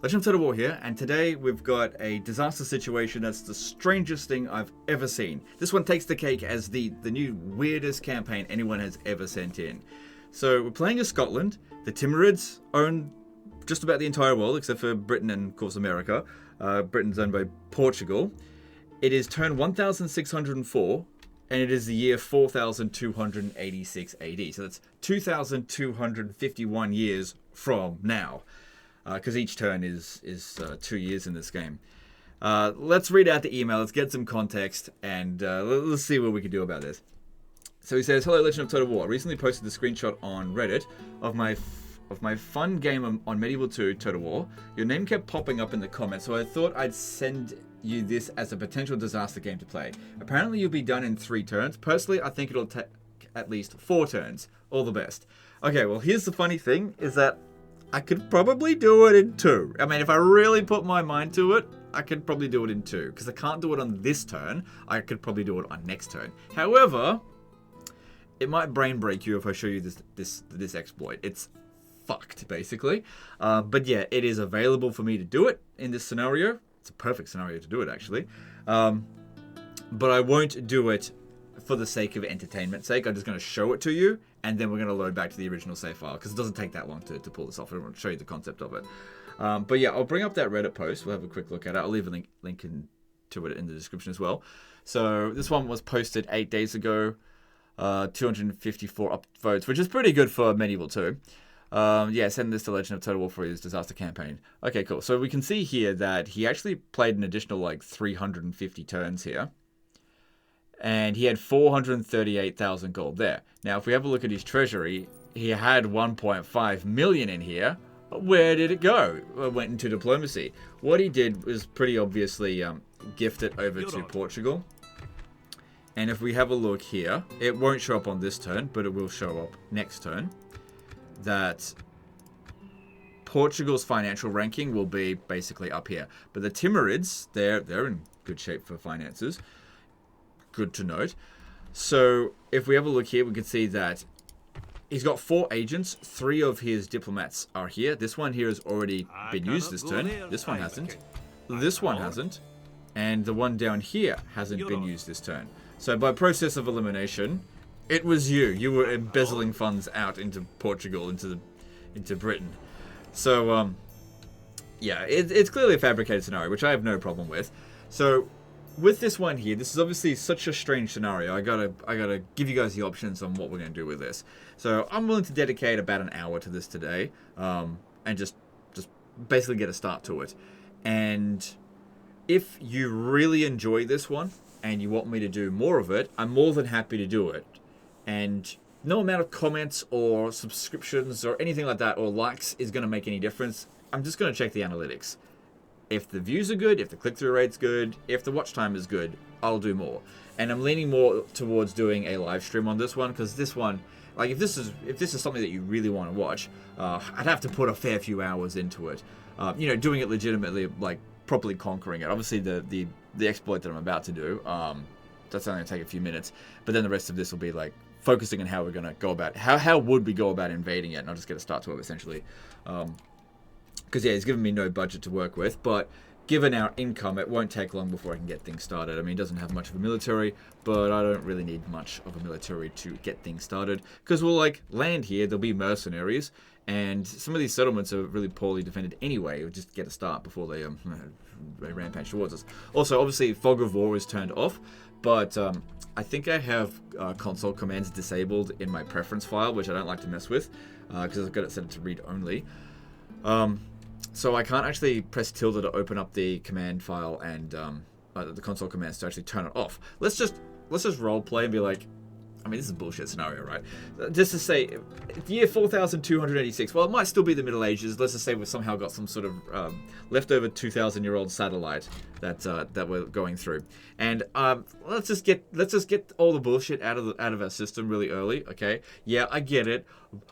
Legend of Total War here, and today we've got a disaster situation that's the strangest thing I've ever seen. This one takes the cake as the new weirdest campaign anyone has ever sent in. So we're playing as Scotland. The Timurids own just about the entire world except for Britain and, of course, America. Britain's owned by Portugal. It is turn 1604, and it is the year 4286 AD. So that's 2251 years from now. Because each turn is 2 years in this game. Let's read out the email, let's get some context, and let's see what we can do about this. So he says, "Hello, Legend of Total War. I recently posted a screenshot on Reddit of my fun game on Medieval 2 Total War. Your name kept popping up in the comments, so I thought I'd send you this as a potential disaster game to play. Apparently you'll be done in 3 turns. Personally, I think it'll take at least 4 turns. All the best." Okay, well, here's the funny thing, is that I could probably do it in 2. I mean, if I really put my mind to it, I could probably do it in 2. Because I can't do it on this turn. I could probably do it on next turn. However, it might brain break you if I show you this exploit. It's fucked, basically. But yeah, it is available for me to do it in this scenario. It's a perfect scenario to do it, actually. But I won't do it for the sake of entertainment's sake. I'm just going to show it to you, and then we're going to load back to the original save file, because it doesn't take that long to pull this off. I want to show you the concept of it. But yeah, I'll bring up that Reddit post. We'll have a quick look at it. I'll leave a link to it in the description as well. So this one was posted 8 days ago. 254 upvotes, which is pretty good for Medieval 2. Yeah, send this to Legend of Total War for his disaster campaign. Okay, cool. So we can see here that he actually played an additional like 350 turns here. And he had 438,000 gold there. Now, if we have a look at his treasury, he had 1.5 million in here. But where did it go? It went into diplomacy. What he did was pretty obviously gift it over to Portugal. And if we have a look here, it won't show up on this turn, but it will show up next turn. That Portugal's financial ranking will be basically up here. But the Timurids, they're in good shape for finances. Good to note. So if we have a look here, we can see that he's got 4 agents. 3 of his diplomats are here. This one here has already been used this turn. This one hasn't. This one hasn't. And the one down here hasn't been used this turn. So by process of elimination, it was you. You were embezzling funds out into Portugal, into Britain. So yeah, it's clearly a fabricated scenario, which I have no problem with. So with this one here, this is obviously such a strange scenario. I gotta give you guys the options on what we're gonna do with this. So I'm willing to dedicate about an hour to this today, and just basically get a start to it. And if you really enjoy this one and you want me to do more of it, I'm more than happy to do it. And no amount of comments or subscriptions or anything like that or likes is gonna make any difference. I'm just gonna check the analytics. If the views are good, if the click-through rate's good, if the watch time is good, I'll do more. And I'm leaning more towards doing a live stream on this one, because this one, like if this is something that you really want to watch, I'd have to put a fair few hours into it. You know, doing it legitimately, like properly conquering it. Obviously, the exploit that I'm about to do, that's only gonna take a few minutes. But then the rest of this will be like focusing on how we're gonna go about how would we go about invading it, and I'll just get a start to it essentially. Because, yeah, he's given me no budget to work with, but given our income, it won't take long before I can get things started. I mean, he doesn't have much of a military, but I don't really need much of a military to get things started. Because we'll, like, land here, there'll be mercenaries, and some of these settlements are really poorly defended anyway. We'll just get a start before they rampage towards us. Also, obviously, Fog of War is turned off, but I think I have console commands disabled in my preference file, which I don't like to mess with, because I've got it set to read only. So I can't actually press tilde to open up the command file and the console commands to actually turn it off. Let's just role play and be like, I mean, this is a bullshit scenario, right? Just to say, the year 4286. Well, it might still be the Middle Ages. Let's just say we've somehow got some sort of leftover 2,000-year-old satellite that we're going through, and let's just get all the bullshit out of our system really early. Okay, yeah, I get it.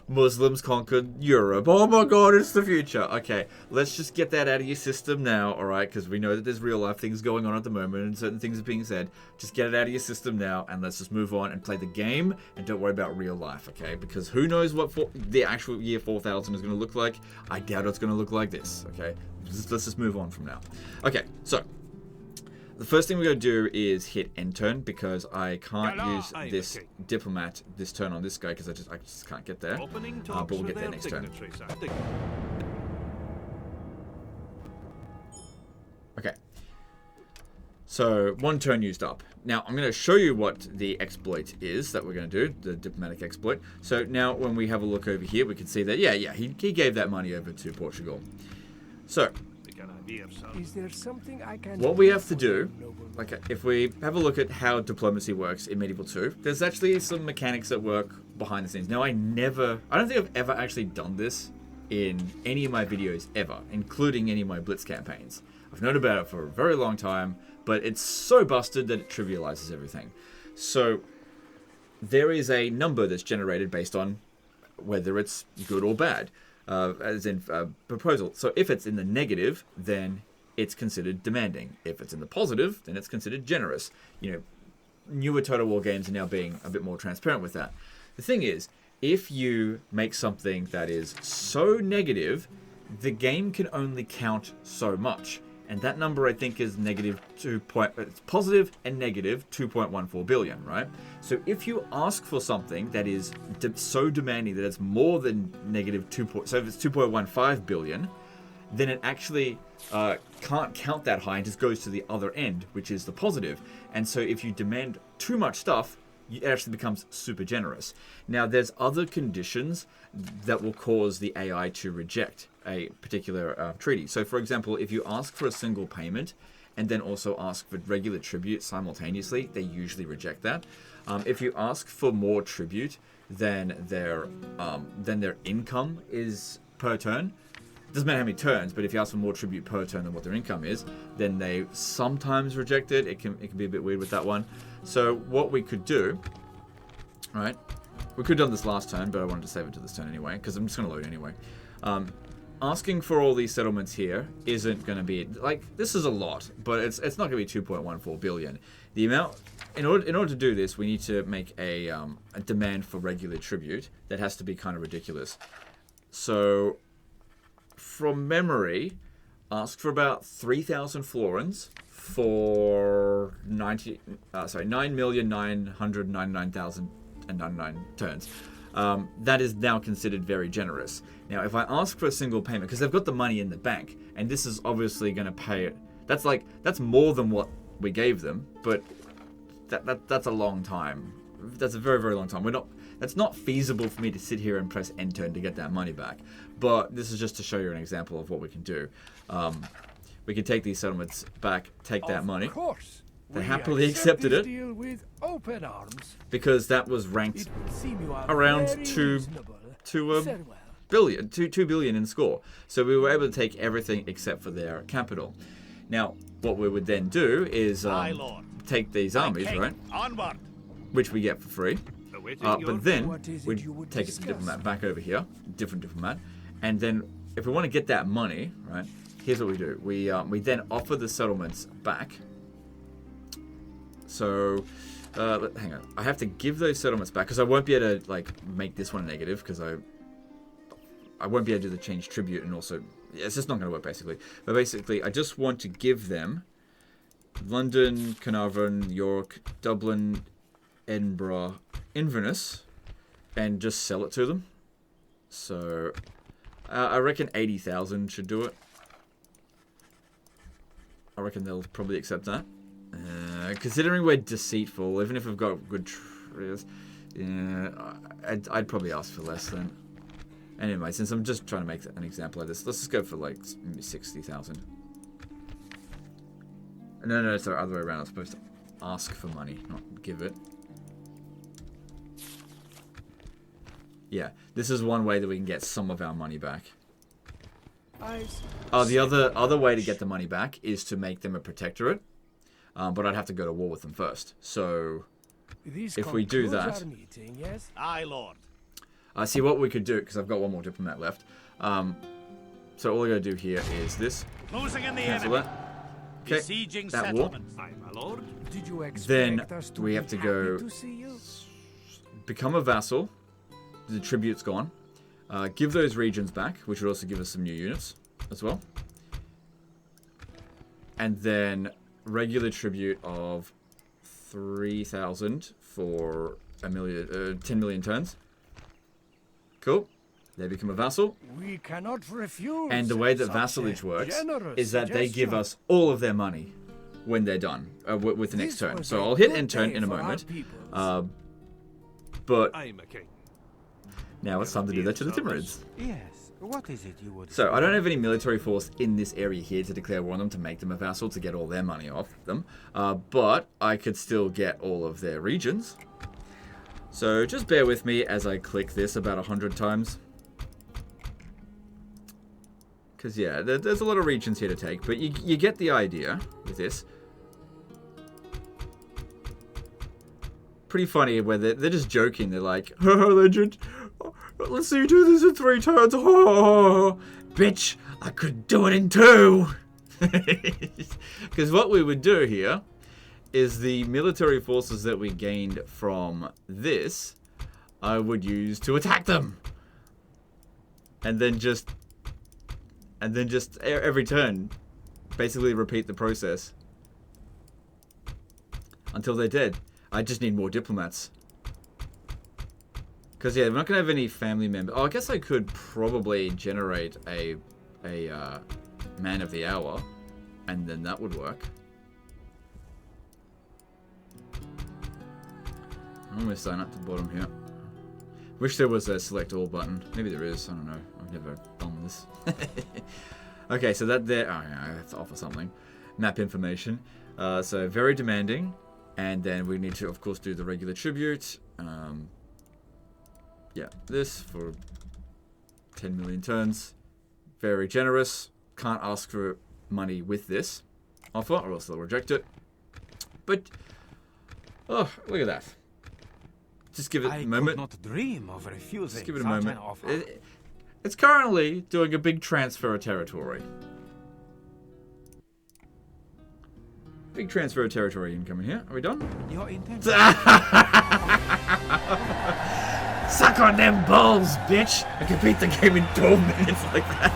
Muslims conquered Europe. Oh my god, it's the future. Okay, let's just get that out of your system now, alright? Because we know that there's real life things going on at the moment and certain things are being said. Just get it out of your system now and let's just move on and play the game and don't worry about real life, okay? Because who knows what the actual year 4000 is going to look like. I doubt it's going to look like this, okay? Let's just move on from now. Okay, so the first thing we're going to do is hit end turn because I can't use this diplomat this turn on this guy because I just can't get there. But we'll get there next turn. Okay. So one turn used up. Now I'm going to show you what the exploit is that we're going to do, the diplomatic exploit. So now when we have a look over here, we can see that he gave that money over to Portugal. So is there something I can what we have to do, like if we have a look at how diplomacy works in Medieval 2, there's actually some mechanics that work behind the scenes. Now I don't think I've ever actually done this in any of my videos ever, including any of my Blitz campaigns. I've known about it for a very long time, but it's so busted that it trivializes everything. So there is a number that's generated based on whether it's good or bad. As in proposal. So if it's in the negative, then it's considered demanding. If it's in the positive, then it's considered generous. You know, newer Total War games are now being a bit more transparent with that. The thing is, if you make something that is so negative, the game can only count so much. And that number, I think, is it's positive and negative 2.14 billion, right? So if you ask for something that is so demanding that it's more than negative 2. So if it's 2.15 billion, then it actually can't count that high and just goes to the other end, which is the positive. And so if you demand too much stuff, it actually becomes super generous. Now, there's other conditions that will cause the AI to reject a particular treaty. So, for example, if you ask for a single payment and then also ask for regular tribute simultaneously, they usually reject that. If you ask for more tribute than their income is per turn, it doesn't matter how many turns, but if you ask for more tribute per turn than what their income is, then they sometimes reject it. It can be a bit weird with that one. So what we could do, right? We could have done this last turn, but I wanted to save it to this turn anyway, because I'm just going to load anyway. Asking for all these settlements here isn't going to be, like, this is a lot, but it's not going to be 2.14 billion. The amount, in order to do this, we need to make a demand for regular tribute that has to be kind of ridiculous. So, from memory, ask for about 3,000 florins for 9,999,099 turns. That is now considered very generous. Now, if I ask for a single payment, because they've got the money in the bank, and this is obviously going to pay it. That's more than what we gave them, but that's a long time. That's a very, very long time. That's not feasible for me to sit here and press end turn to get that money back. But this is just to show you an example of what we can do. We can take these settlements back, take that money. Of course. They happily accepted it deal with open arms. because that was ranked It would seem you are around very 2 reasonable. Very well. billion, 2 billion in score. So we were able to take everything except for their capital. Now, what we would then do is take these armies, right? Onward. Which we get for free. But then What is it we'd you would take it to discuss? diplomat back over here, different diplomat, and then if we want to get that money, right? Here's what we do: we then offer the settlements back. So, hang on, I have to give those settlements back because I won't be able to like make this one negative because I won't be able to do the change tribute and also it's just not going to work basically. But basically, I just want to give them London, Carnarvon, York, Dublin, Edinburgh, Inverness, and just sell it to them. So I reckon 80,000 should do it. I reckon they'll probably accept that. Considering we're deceitful, even if we've got good trees, yeah, I'd probably ask for less then. Anyway, since I'm just trying to make an example of this, let's just go for like 60,000. No, sorry, other way around. I'm supposed to ask for money, not give it. Yeah, this is one way that we can get some of our money back. The other way to get the money back is to make them a protectorate, but I'd have to go to war with them first. So if we do that, Meeting, yes? Aye, Lord. See what we could do, because I've got one more diplomat left. So all I gotta do here is this. Closing in the Cancel enemy. that. Okay, Besieging that war. settlements. Aye, my lord. Did you expect Then us to we be have to happy go to see you? become a vassal. The tribute's gone. Give those regions back, which would also give us some new units as well. And then regular tribute of 3,000 for 10 million turns. Cool. They become a vassal. We cannot refuse. And the way that such vassalage a works generous is that they give suggestion. us all of their money when they're done with the next This turn. was So a I'll hit good end turn day in a for our moment. peoples. But I'm a king. now it's time to do that to the Timurids. Yes. What is it you would So I don't have any military force in this area here to declare war on them to make them a vassal to get all their money off them. But I could still get all of their regions. So just bear with me as I click this about 100 times. Because, yeah, there's a lot of regions here to take. But you get the idea with this. Pretty funny where they're just joking. They're like, oh, legend. Let's see you do this in 3 turns. Oh, bitch, I could do it in 2. Because what we would do here is the military forces that we gained from this, I would use to attack them. And then just every turn, basically repeat the process until they're dead. I just need more diplomats. Because, yeah, we're not going to have any family members. Oh, I guess I could probably generate a man of the hour, and then that would work. I'm going to sign up to the bottom here. Wish there was a select all button. Maybe there is. I don't know. I've never done this. Okay, so that there. Oh, yeah, I have to offer something. Map information. So very demanding. And then we need to, of course, do the regular tribute. Yeah, this for 10 million turns. Very generous. Can't ask for money with this offer, or else they'll reject it. But, oh, look at that. Just give it a moment. I could not dream of refusing Just give it a such an moment. offer. It's currently doing a big transfer of territory. Big transfer of territory incoming here. Are we done? Your intention. Suck on them balls, bitch! I can beat the game in 12 minutes like that.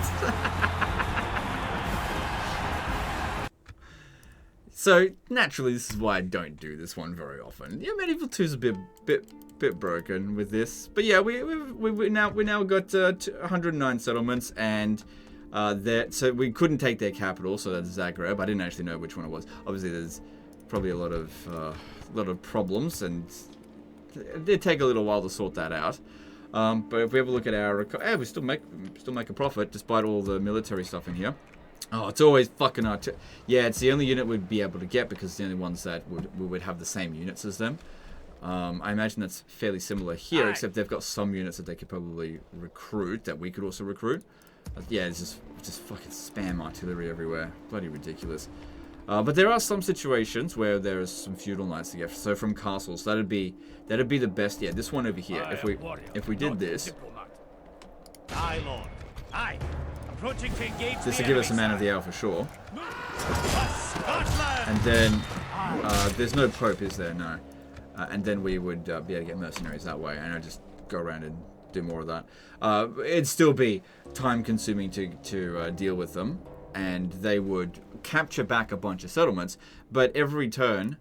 So, naturally, this is why I don't do this one very often. Yeah, Medieval 2 is a bit broken with this. But yeah, we now got 109 settlements, and so we couldn't take their capital, so that's Zagreb. I didn't actually know which one it was. Obviously, there's probably a lot of problems, and it did take a little while to sort that out. But if we have a look at our, we still make a profit despite all the military stuff in here. Oh, it's always fucking yeah, it's the only unit we'd be able to get because it's the only ones that would have the same units as them. I imagine that's fairly similar here, except they've got some units that they could probably recruit that we could also recruit. Yeah, it's just fucking spam artillery everywhere. Bloody ridiculous. But there are some situations where there's some feudal knights to get. So from castles, that'd be the best. Yeah, this one over here. If we did this, Aye, lord. Aye. Approaching to engage this the would give us a enemy man of side. the hour for sure. Scotland! And then there's no pope, is there? No. And then we would be able to get mercenaries that way, and I'd just go around and do more of that. It'd still be time-consuming to deal with them, and they would capture back a bunch of settlements. But every turn,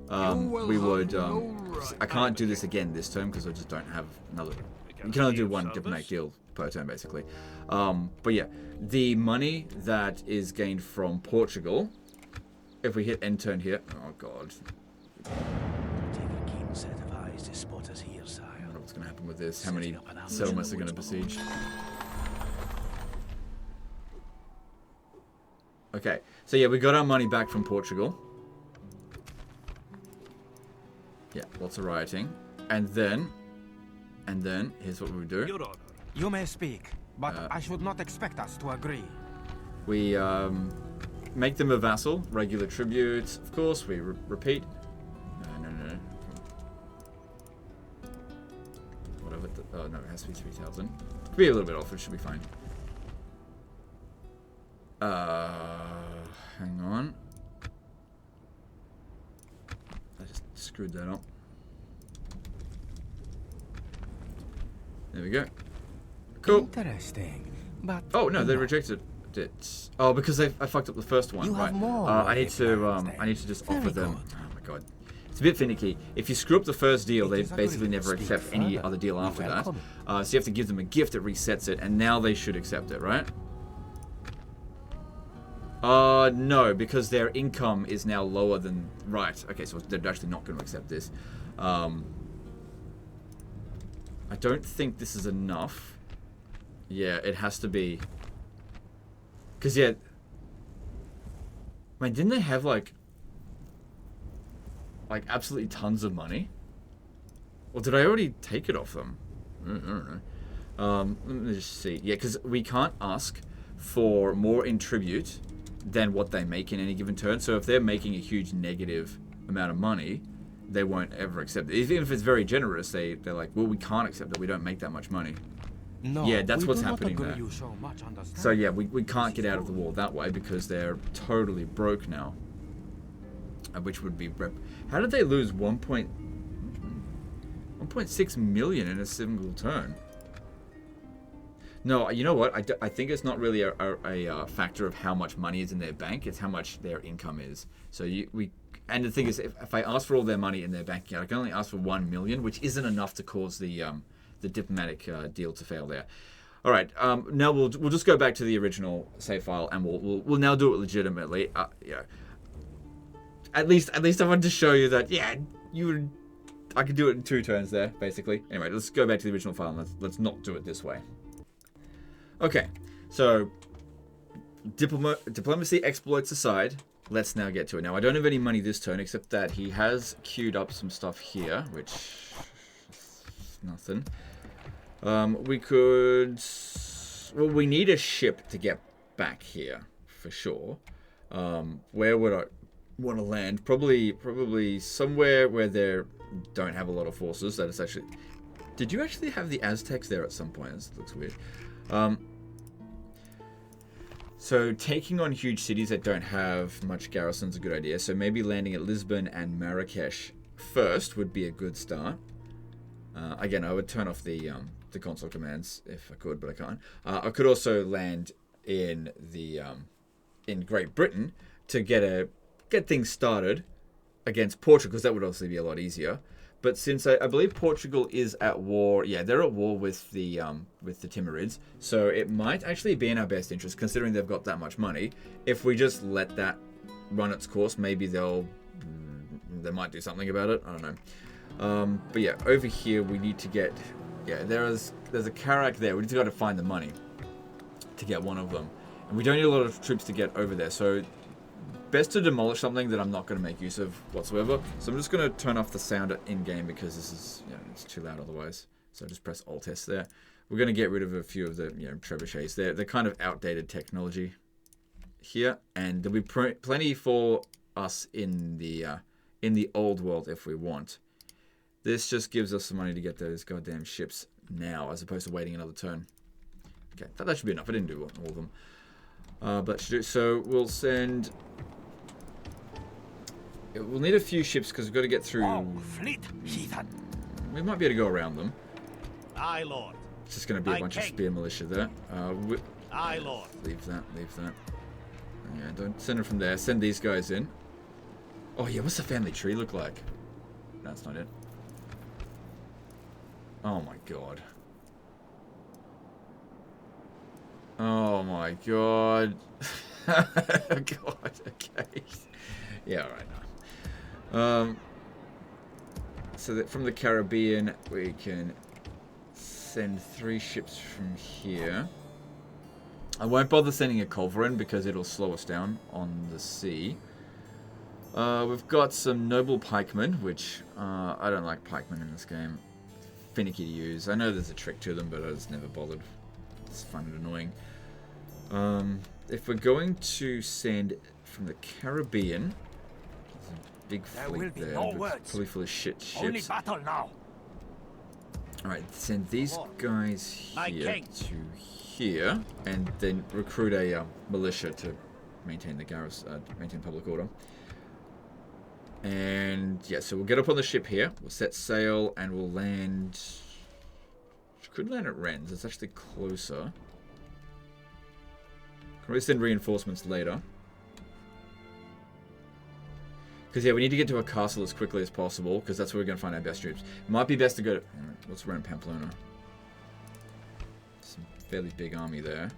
we would. I can't do this again this turn because I just don't have another. You can only do one diplomatic deal per turn, basically. But yeah, the money that is gained from Portugal, if we hit end turn here, oh god. Take a keen set of eyes to spot us here, sire. I don't know what's going to happen with this. How many settlements are going to besiege? Okay, so yeah, we got our money back from Portugal. Yeah, lots of rioting. And then, here's what we would do. Your honor. You may speak, but I should not expect us to agree. We make them a vassal, regular tribute, of course, we repeat. No. Whatever. Oh no, it has to be 3,000. Could be a little bit off, it should be fine. Hang on. I just screwed that up. There we go. Cool. Interesting. But Oh no, they rejected it. Oh, because I fucked up the first one. You right. have more I need to plans I need to just then. offer Very them. good. Oh my god, it's a bit finicky. If you screw up the first deal, they is basically agreed. never Speak accept any further. other deal We after that. welcome So you have to give them a gift that resets it, and now they should accept it, right? No, because their income is now lower than... Right, okay, so they're actually not going to accept this. I don't think this is enough. Yeah, it has to be... Because, yeah... Man, didn't they have, like, absolutely tons of money? Or did I already take it off them? I don't know. Let me just see. Yeah, because we can't ask for more in tribute than what they make in any given turn. So if they're making a huge negative amount of money, they won't ever accept it. Even if it's very generous, they're like, well, we can't accept that. We don't make that much money. no, Yeah, that's we what's do not happening agree there. you show much understanding. So yeah, we can't get out of the war that way because they're totally broke now. Which would be... How did they lose 1.6 million in a single turn? No, you know what? I think it's not really a factor of how much money is in their bank. It's how much their income is. So and the thing is, if I ask for all their money in their bank account, I can only ask for 1 million, which isn't enough to cause the diplomatic deal to fail there. All right. Now we'll just go back to the original save file, and we'll now do it legitimately. Yeah. At least I wanted to show you that. Yeah, I could do it in 2 turns there, basically. Anyway, let's go back to the original file and let's not do it this way. Okay, so diplomacy exploits aside, let's now get to it. Now, I don't have any money this turn, except that he has queued up some stuff here, which is nothing. We could... Well, we need a ship to get back here, for sure. Where would I want to land? Probably somewhere where they don't have a lot of forces. That is actually... Did you actually have the Aztecs there at some point? This looks weird. So taking on huge cities that don't have much garrison is a good idea. So maybe landing at Lisbon and Marrakesh first would be a good start. Again, I would turn off the console commands if I could, but I can't. I could also land in in Great Britain to get things started against Portugal, because that would obviously be a lot easier. But since I believe Portugal is at war, yeah, they're at war with the Timurids, so it might actually be in our best interest, considering they've got that much money. If we just let that run its course, maybe they might do something about it. I don't know. But yeah, over here we need to get, yeah, there's a Karak there. We need to go to find the money to get one of them, and we don't need a lot of troops to get over there. So best to demolish something that I'm not going to make use of whatsoever. So I'm just going to turn off the sound in-game because this is, it's too loud otherwise. So just press Alt-S there. We're going to get rid of a few of the, trebuchets. They're kind of outdated technology here, and there'll be plenty for us in the old world if we want. This just gives us some money to get those goddamn ships now, as opposed to waiting another turn. Okay, that should be enough. I didn't do all of them. But that should do. So we'll send... We'll need a few ships because we've got to get through... Oh, fleet, heathen. We might be able to go around them. Aye, Lord. It's just going to be a bunch of spear militia there. Aye, Lord. Leave that. Yeah, don't send it from there. Send these guys in. Oh yeah, what's the family tree look like? That's not it. Oh my god. Oh my god. God, okay. Yeah, alright now. So that from the Caribbean we can send 3 ships from here. I won't bother sending a culverin because it'll slow us down on the sea. We've got some noble pikemen, which I don't like pikemen in this game. Finicky to use. I know there's a trick to them, but I just never bothered. It's fun and annoying. If we're going to send from the Caribbean, there's a big fleet there. No words. Probably full of shit ships. Only battle now. Alright, send these guys My here king. to here, and then recruit a militia to maintain the garrison, maintain public order. And yeah, so we'll get up on the ship here. We'll set sail, and we'll land. Could land at Rennes. It's actually closer. Can we send reinforcements later? Because yeah, we need to get to a castle as quickly as possible, because that's where we're going to find our best troops. It might be best to go to... What's around Pamplona? Some fairly big army there.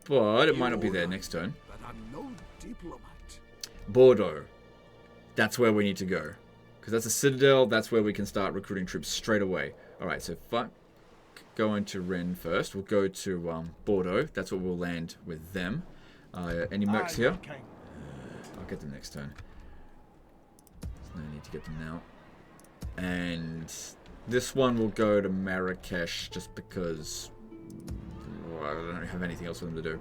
But it might not be there next turn. But I'm no diplomat. Bordeaux. That's where we need to go. Because that's a citadel, that's where we can start recruiting troops straight away. Alright, so go into Rennes first. We'll go to Bordeaux. That's where we'll land with them. Any mercs here? I'll get them next turn. There's no need to get them now. And this one will go to Marrakesh just because I don't have anything else for them to do.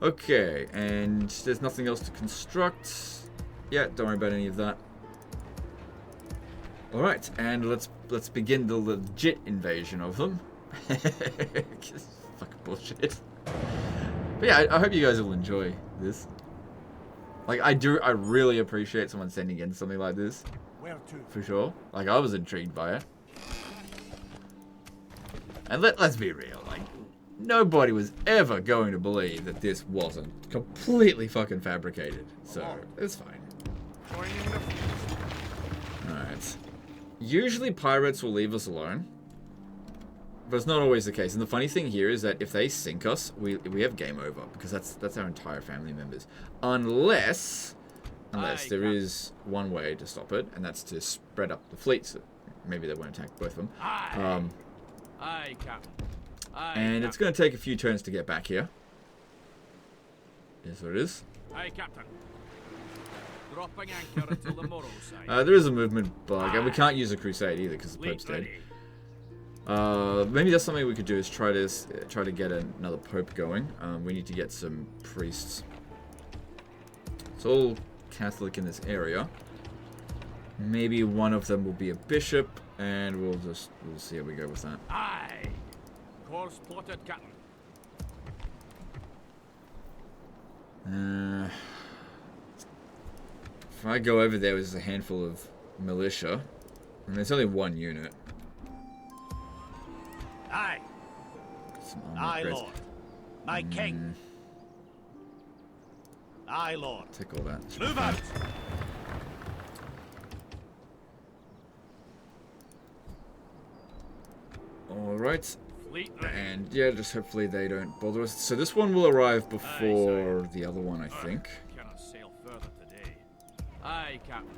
Okay, and there's nothing else to construct. Yeah, don't worry about any of that. Alright, and let's begin the legit invasion of them. Fucking bullshit. But yeah, I hope you guys will enjoy this. Like, I really appreciate someone sending in something like this. Where to? For sure. Like, I was intrigued by it. And let's be real, like, nobody was ever going to believe that this wasn't completely fucking fabricated. So, it's fine. Alright. Usually pirates will leave us alone. But it's not always the case. And the funny thing here is that if they sink us, we have game over. Because that's our entire family members. Unless there is one way to stop it. And that's to spread up the fleet. So maybe they won't attack both of them. Aye, Captain. And it's going to take a few turns to get back here. Is what it is. Aye, Captain. Dropping anchor until the morrow side. There is a movement bug. And we can't use a crusade either because the Pope's dead. Maybe that's something we could do is try to get another Pope going. We need to get some priests. It's all Catholic in this area. Maybe one of them will be a bishop, and we'll see how we go with that. Aye. Course plotted, Captain. If I go over there with a handful of militia, I mean, it's only one unit. Aye. Some armor Aye, upgrades. Lord. My king. Aye, Lord. Take all that. Move out. Alright. Fleet ready. And yeah, just hopefully they don't bother us. So this one will arrive before the other one, I think. Cannot sail further today. Aye, Captain.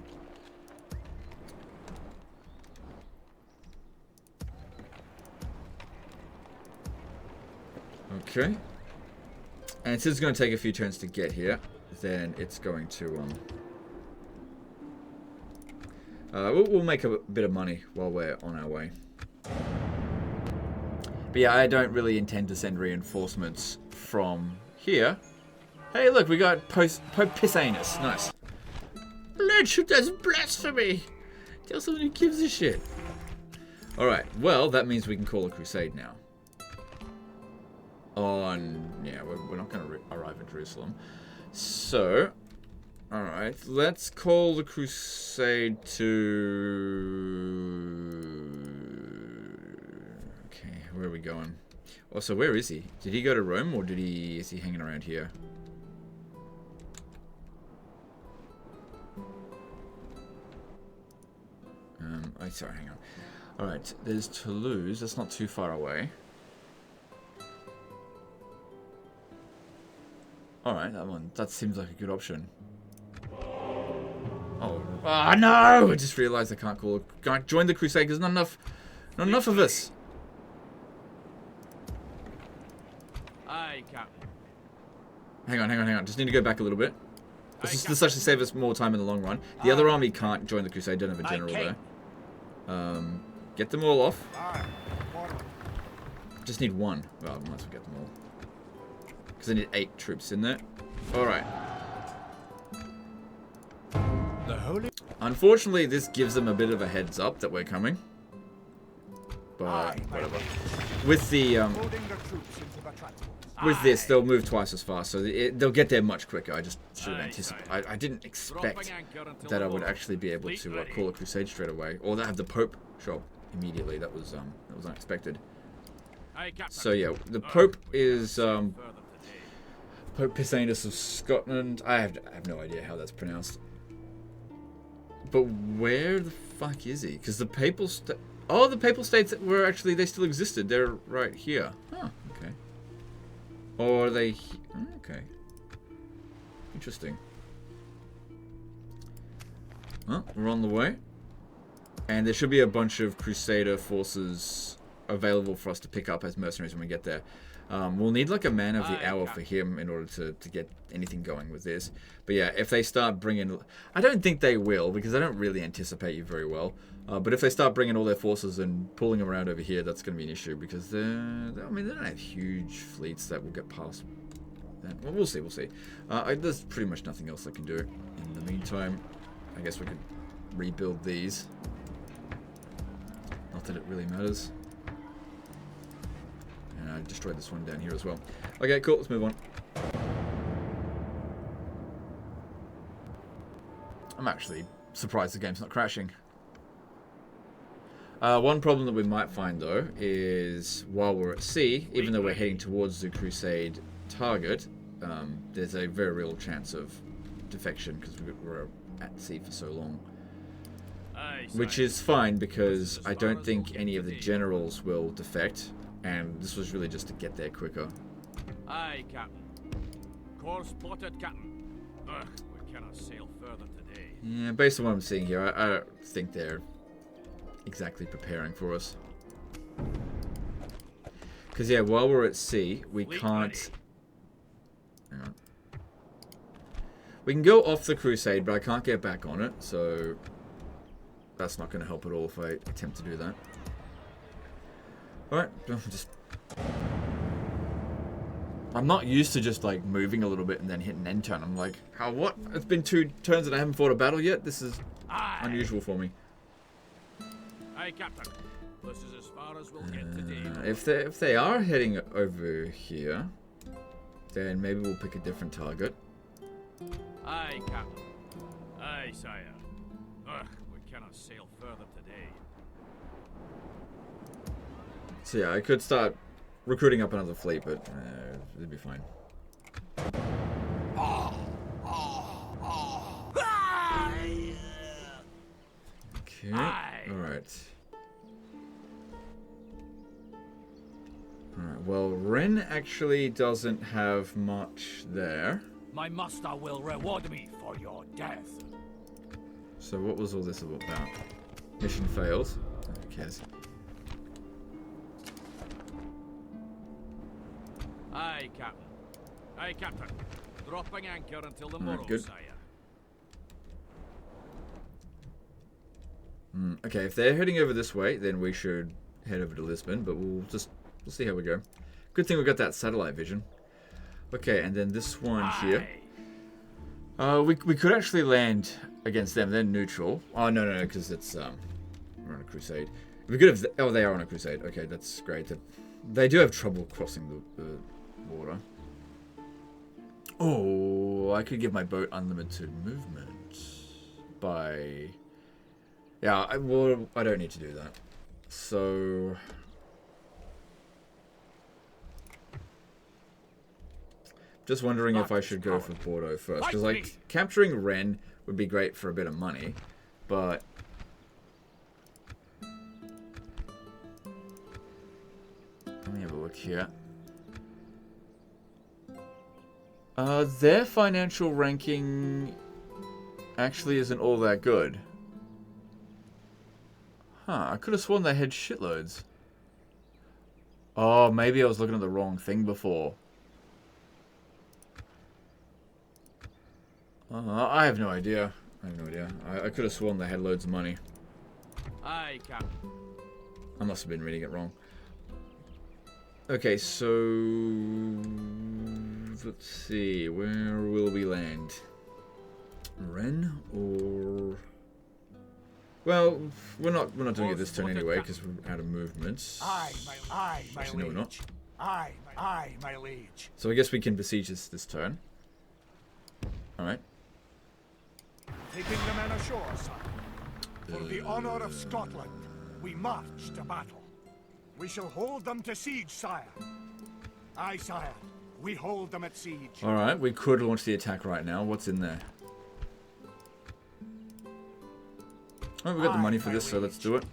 Okay. And since it's going to take a few turns to get here, then it's going to we'll make a bit of money while we're on our way. But yeah, I don't really intend to send reinforcements from here. Hey, look, we got Pope Pissanus. Nice. Lordship, that's blasphemy. Tell someone who gives a shit. Alright, well, that means we can call a crusade now. Yeah, we're not going to arrive in Jerusalem. So, alright, let's call the crusade to... Okay, where are we going? Oh, so where is he? Did he go to Rome, or is he hanging around here? Sorry, hang on. Alright, there's Toulouse, that's not too far away. Alright, that seems like a good option. Oh no! I just realized I can't join the crusade because not enough of us. Aye, Captain. Hang on. Just need to go back a little bit. This actually save us more time in the long run. The other army can't join the crusade, don't have a general there. Get them all off. Just need one. Well, I might as well get them all. Because I need 8 troops in there. Alright. The holy. Unfortunately, this gives them a bit of a heads up that we're coming. but whatever. With the Loading the troops into the transports. with this, they'll move twice as fast, so they'll get there much quicker. I just should have anticipated. I didn't expect that I would actually be able to call a crusade straight away, or have the Pope show up immediately. That was unexpected. So yeah, the Pope is Pope Pisanus of Scotland. I have no idea how that's pronounced. But where the fuck is he? Because the papal the papal states were actually, they still existed. They're right here. Huh, okay. Or are they... Okay. Interesting. Well, we're on the way. And there should be a bunch of Crusader forces available for us to pick up as mercenaries when we get there. We'll need like a man of the hour for him in order to get anything going with this. But yeah, if they start bringing... I don't think they will, because I don't really anticipate you very well. But if they start bringing all their forces and pulling them around over here, that's going to be an issue, because they don't have huge fleets that will get past that. Well, we'll see, there's pretty much nothing else I can do. In the meantime, I guess we could rebuild these. Not that it really matters. And I destroyed this one down here as well. Okay, cool, let's move on. I'm actually surprised the game's not crashing. One problem that we might find, though, is while we're at sea, even though we're heading towards the Crusade target, there's a very real chance of defection because we're at sea for so long. Which is fine, because I don't think any of the generals will defect, and this was really just to get there quicker. Aye, Captain. Course spotted, Captain. Ugh, we cannot sail further today. Yeah, based on what I'm seeing here, I don't think they're exactly preparing for us. Because yeah, while we're at sea, we can't... Hang on. We can go off the Crusade, but I can't get back on it, so... That's not going to help at all if I attempt to do that. Alright, just... I'm not used to just like moving a little bit and then hitting end turn. I'm like, how, what? It's been 2 turns and I haven't fought a battle yet? This is unusual for me. Aye, Captain. This is as far as we'll get today. If they are heading over here, then maybe we'll pick a different target. Aye, Captain. Aye, sire. Ugh, we cannot sail further today. So yeah, I could start recruiting up another fleet, but it'd be fine. Okay, alright. Alright, well, Ren actually doesn't have much there. My master will reward me for your death. So what was all this about? Mission failed. Who cares? Aye, Captain. Aye, Captain. Dropping anchor until the morrow, good. sire. Okay, if they're heading over this way, then we should head over to Lisbon, but we'll see how we go. Good thing we got that satellite vision. Okay, and then this one here. We could actually land against them. They're neutral. Oh, no, because it's we're on a crusade. We could have... Oh, they are on a crusade. Okay, that's great. They do have trouble crossing the water. Oh, I could give my boat unlimited movement by... Yeah, I don't need to do that. So... Just wondering if I should go for Bordeaux first. Because, like, capturing Rennes would be great for a bit of money. But... Let me have a look here. Their financial ranking actually isn't all that good. Huh, I could have sworn they had shitloads. Oh, maybe I was looking at the wrong thing before. I have no idea. I could have sworn they had loads of money. Aye, Captain. I must have been reading it wrong. Okay, so... Let's see. Where will we land? Rennes or... Well, we're not doing it this turn anyway because we're out of movement. Aye, my Actually, no, we're not. liege. Aye, my liege. So I guess we can besiege this turn. All right. Taking the men ashore, sire. For the honor of Scotland, we march to battle. We shall hold them to siege, sire. Aye, sire. We hold them at siege. All right, we could launch the attack right now. What's in there? Oh, we got the money for this, so let's do it.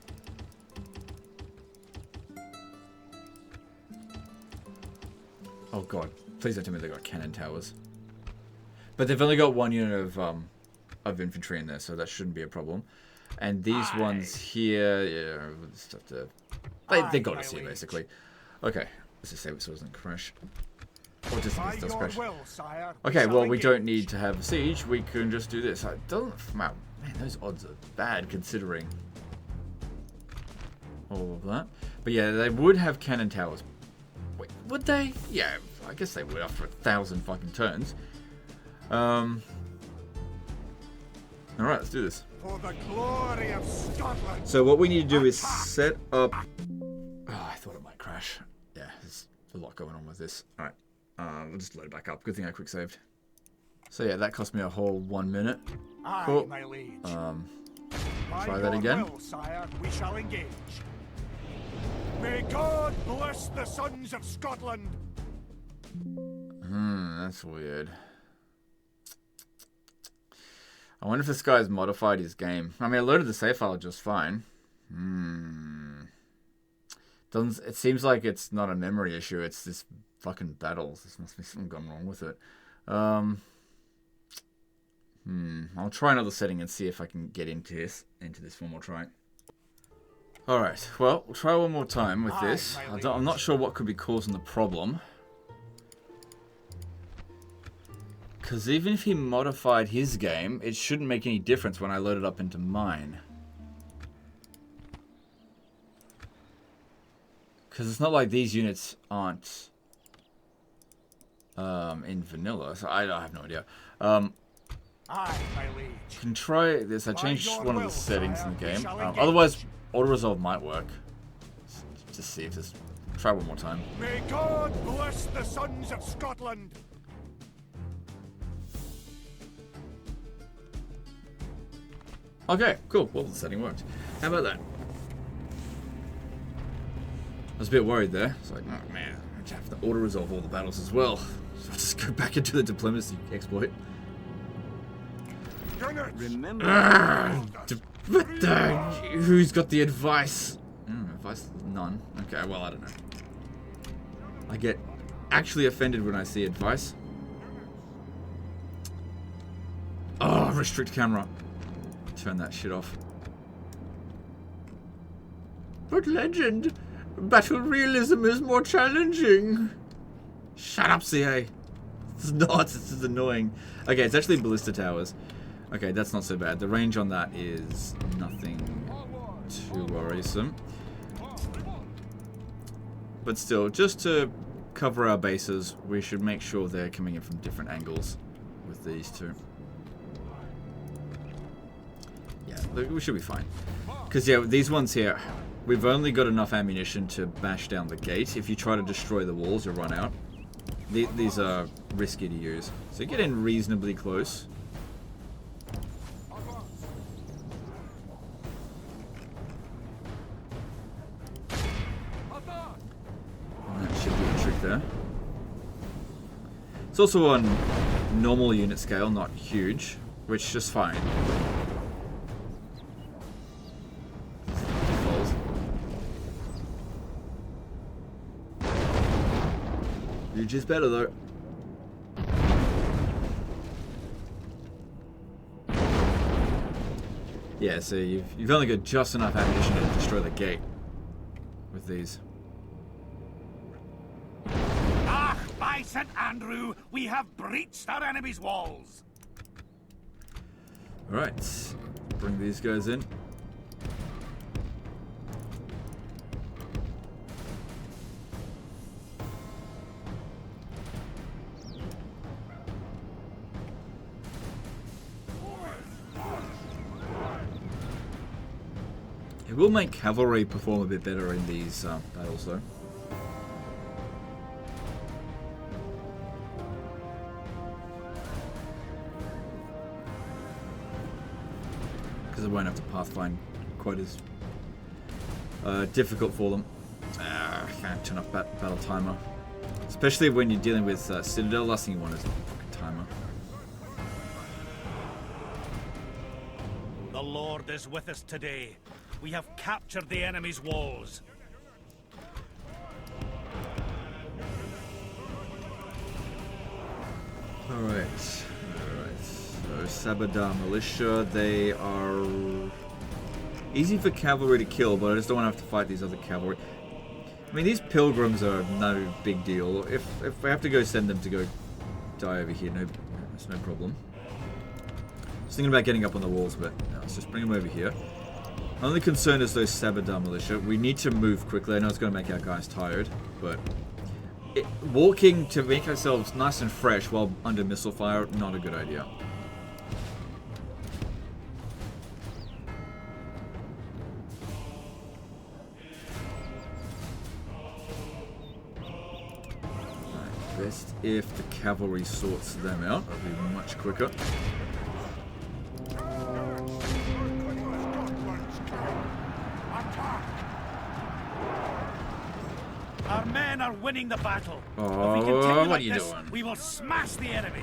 Oh god, please don't tell me they got cannon towers. But they've only got 1 unit of infantry in there, so that shouldn't be a problem. And these ones here, yeah, we'll just have to. They got us here basically. Okay, let's just say this doesn't crash. Or just in case it does crash. Okay, well we don't need to have a siege. We can just do this. I don't. Wow, man, those odds are bad considering all of that. But yeah, they would have cannon towers. Wait, would they? Yeah, I guess they would after 1,000 fucking turns. Alright, let's do this. For the glory of Scotland. So what we need to do is set up... Oh, I thought it might crash. Yeah, there's a lot going on with this. Alright, we'll just load it back up. Good thing I quick saved. So yeah, that cost me a whole 1 minute. Cool. My liege. Try that again. Will, sire, we shall engage. May God bless the sons of Scotland. That's weird. I wonder if this guy's modified his game. I mean, I loaded the save file just fine. Doesn't. It seems like it's not a memory issue. It's this fucking battles. This must be something gone wrong with it. I'll try another setting and see if I can get into this one more try. Alright, well, we'll try one more time with this. I'm not sure what could be causing the problem. Because even if he modified his game, it shouldn't make any difference when I load it up into mine. Because it's not like these units aren't in vanilla, so I have no idea. Can try this. I changed one of the settings in the game. Otherwise, auto-resolve might work. Just see if this... Try one more time. May God bless the sons of Scotland. Okay, cool. Well, the setting worked. How about that? I was a bit worried there. It's like, oh man, I have to auto-resolve all the battles as well. So I'll just go back into the diplomacy exploit. Remember. Who's got the advice? Advice? None. Okay, well, I don't know. I get actually offended when I see advice. Oh, restrict camera. Turn that shit off. But legend, battle realism is more challenging. Shut up, CA. It's not. This is annoying. Okay, it's actually ballista towers. Okay, that's not so bad. The range on that is nothing too worrisome. But still, just to cover our bases, we should make sure they're coming in from different angles with these two. Yeah, we should be fine. Because, yeah, these ones here, we've only got enough ammunition to bash down the gate. If you try to destroy the walls, you'll run out. These are risky to use. So get in reasonably close. That should do the trick there. It's also on normal unit scale, not huge, which is just fine. Huge is better though. Yeah, so you've only got just enough ammunition to destroy the gate with these. Ah, by St. Andrew, we have breached our enemy's walls. Alright, bring these guys in. will make cavalry perform a bit better in these battles, though. Because I won't have to pathfind quite as difficult for them. Can't turn off battle timer. Especially when you're dealing with Citadel, last thing you want is a fucking timer. The Lord is with us today. We have captured the enemy's walls. Alright. So Sabadar Militia, they are easy for cavalry to kill, but I just don't want to have to fight these other cavalry. I mean, these pilgrims are no big deal. If I have to go send them to go die over here, that's no problem. I was thinking about getting up on the walls, but no, let's just bring them over here. My only concern is those Sabadar Militia. We need to move quickly. I know it's going to make our guys tired, but walking to make ourselves nice and fresh while under missile fire, not a good idea. Best if the cavalry sorts them out. That'll be much quicker. Our men are winning the battle. Oh, if we continue what like are you this, doing? we will smash the enemy.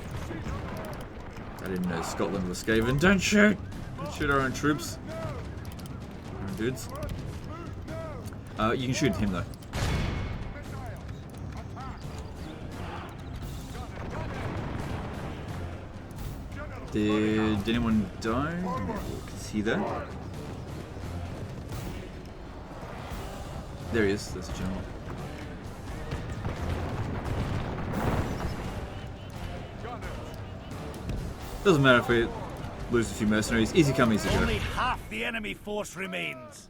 I didn't know Scotland was Skaven. Don't shoot! Don't shoot our own troops. Our own dudes. You can shoot him though. Did anyone die? Is he there? There he is. There's a general. Doesn't matter if we lose a few mercenaries. Easy come, easy go. Only half the enemy force remains.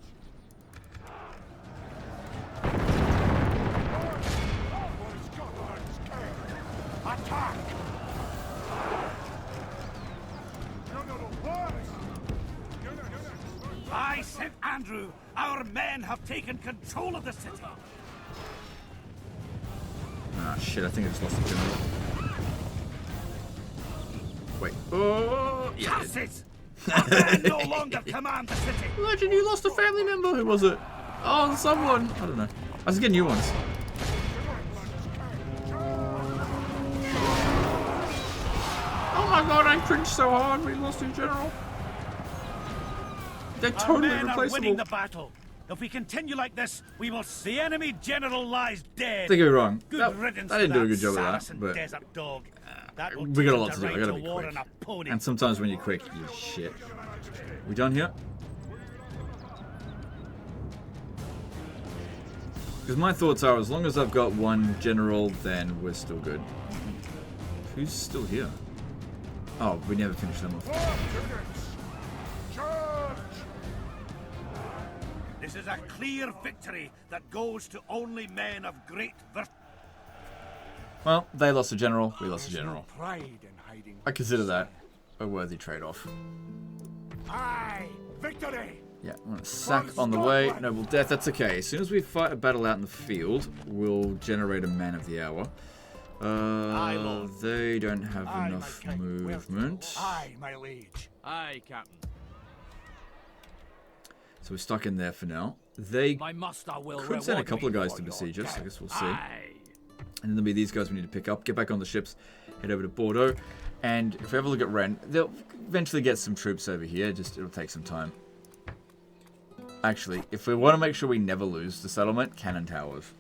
Attack! By St. Andrew, our men have taken control of the city. Ah, shit, I think I just lost the general. Wait. Oh, yeah. That's it! Our men no longer command the city. Legend, you lost a family member. Who was it? Oh, someone. I don't know. I was getting new ones. Oh my god, I cringed so hard. We lost a general. They're Our totally men are winning replaceable. the battle. If we continue like this, we will. The enemy general lies dead. Don't get me wrong. Good riddance I didn't to do a that good job of that, Saracen but desert dog. That will we got a teach lot him to do. I ride gotta to be war quick. on a pony. And sometimes when you're quick, you shit. We done here? Because my thoughts are, as long as I've got one general, then we're still good. Who's still here? Oh, we never finished them off. This is a clear victory that goes to only men of great virtue. Well, they lost a general, we lost a There's no general. pride in hiding. I consider that a worthy trade-off. Aye, victory! Yeah, I'm gonna sack on the way. Noble death, that's okay. As soon as we fight a battle out in the field, we'll generate a man of the hour. Lord. They don't have Aye, enough my king. movement. Aye, my liege. Aye, Captain. So we're stuck in there for now. They My master will could send a reward couple of me guys for to your besiege us. I guess we'll see. Aye. And then there'll be these guys we need to pick up, get back on the ships, head over to Bordeaux. And if we have a look at Rennes, they'll eventually get some troops over here. Just it'll take some time. Actually, if we want to make sure we never lose the settlement, cannon towers.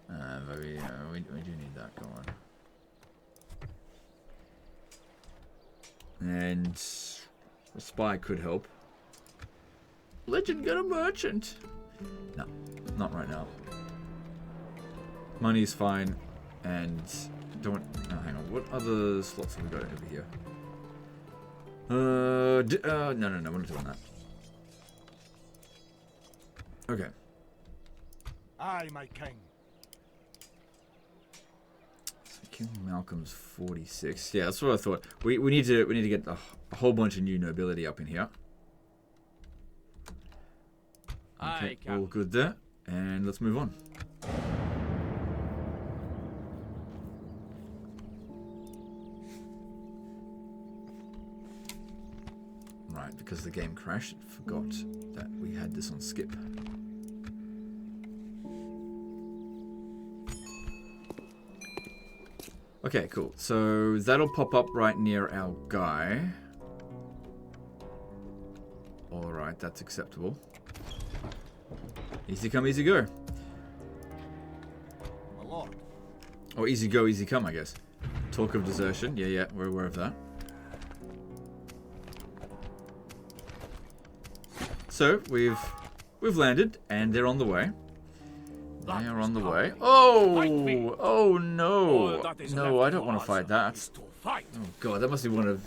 But we do need that. Go on. And a spy could help. Legend, get a merchant. No, not right now. Money's fine, and don't. Oh, hang on. What other slots have we got over here? No, we're not doing that. Okay. Aye, my king. So King Malcolm's 46. Yeah, that's what I thought. We need to get a whole bunch of new nobility up in here. Aye, all Captain. good there. And let's move on. Right, because the game crashed, it forgot that we had this on skip. Okay, cool. So that'll pop up right near our guy. Alright, that's acceptable. Easy come, easy go. My lord. Oh, easy go, easy come, I guess. Talk of desertion. Yeah, we're aware of that. So, we've landed, and they're on the way. They are on the way. Oh! Oh, no. No, I don't want to fight that. Oh, God, that must be one of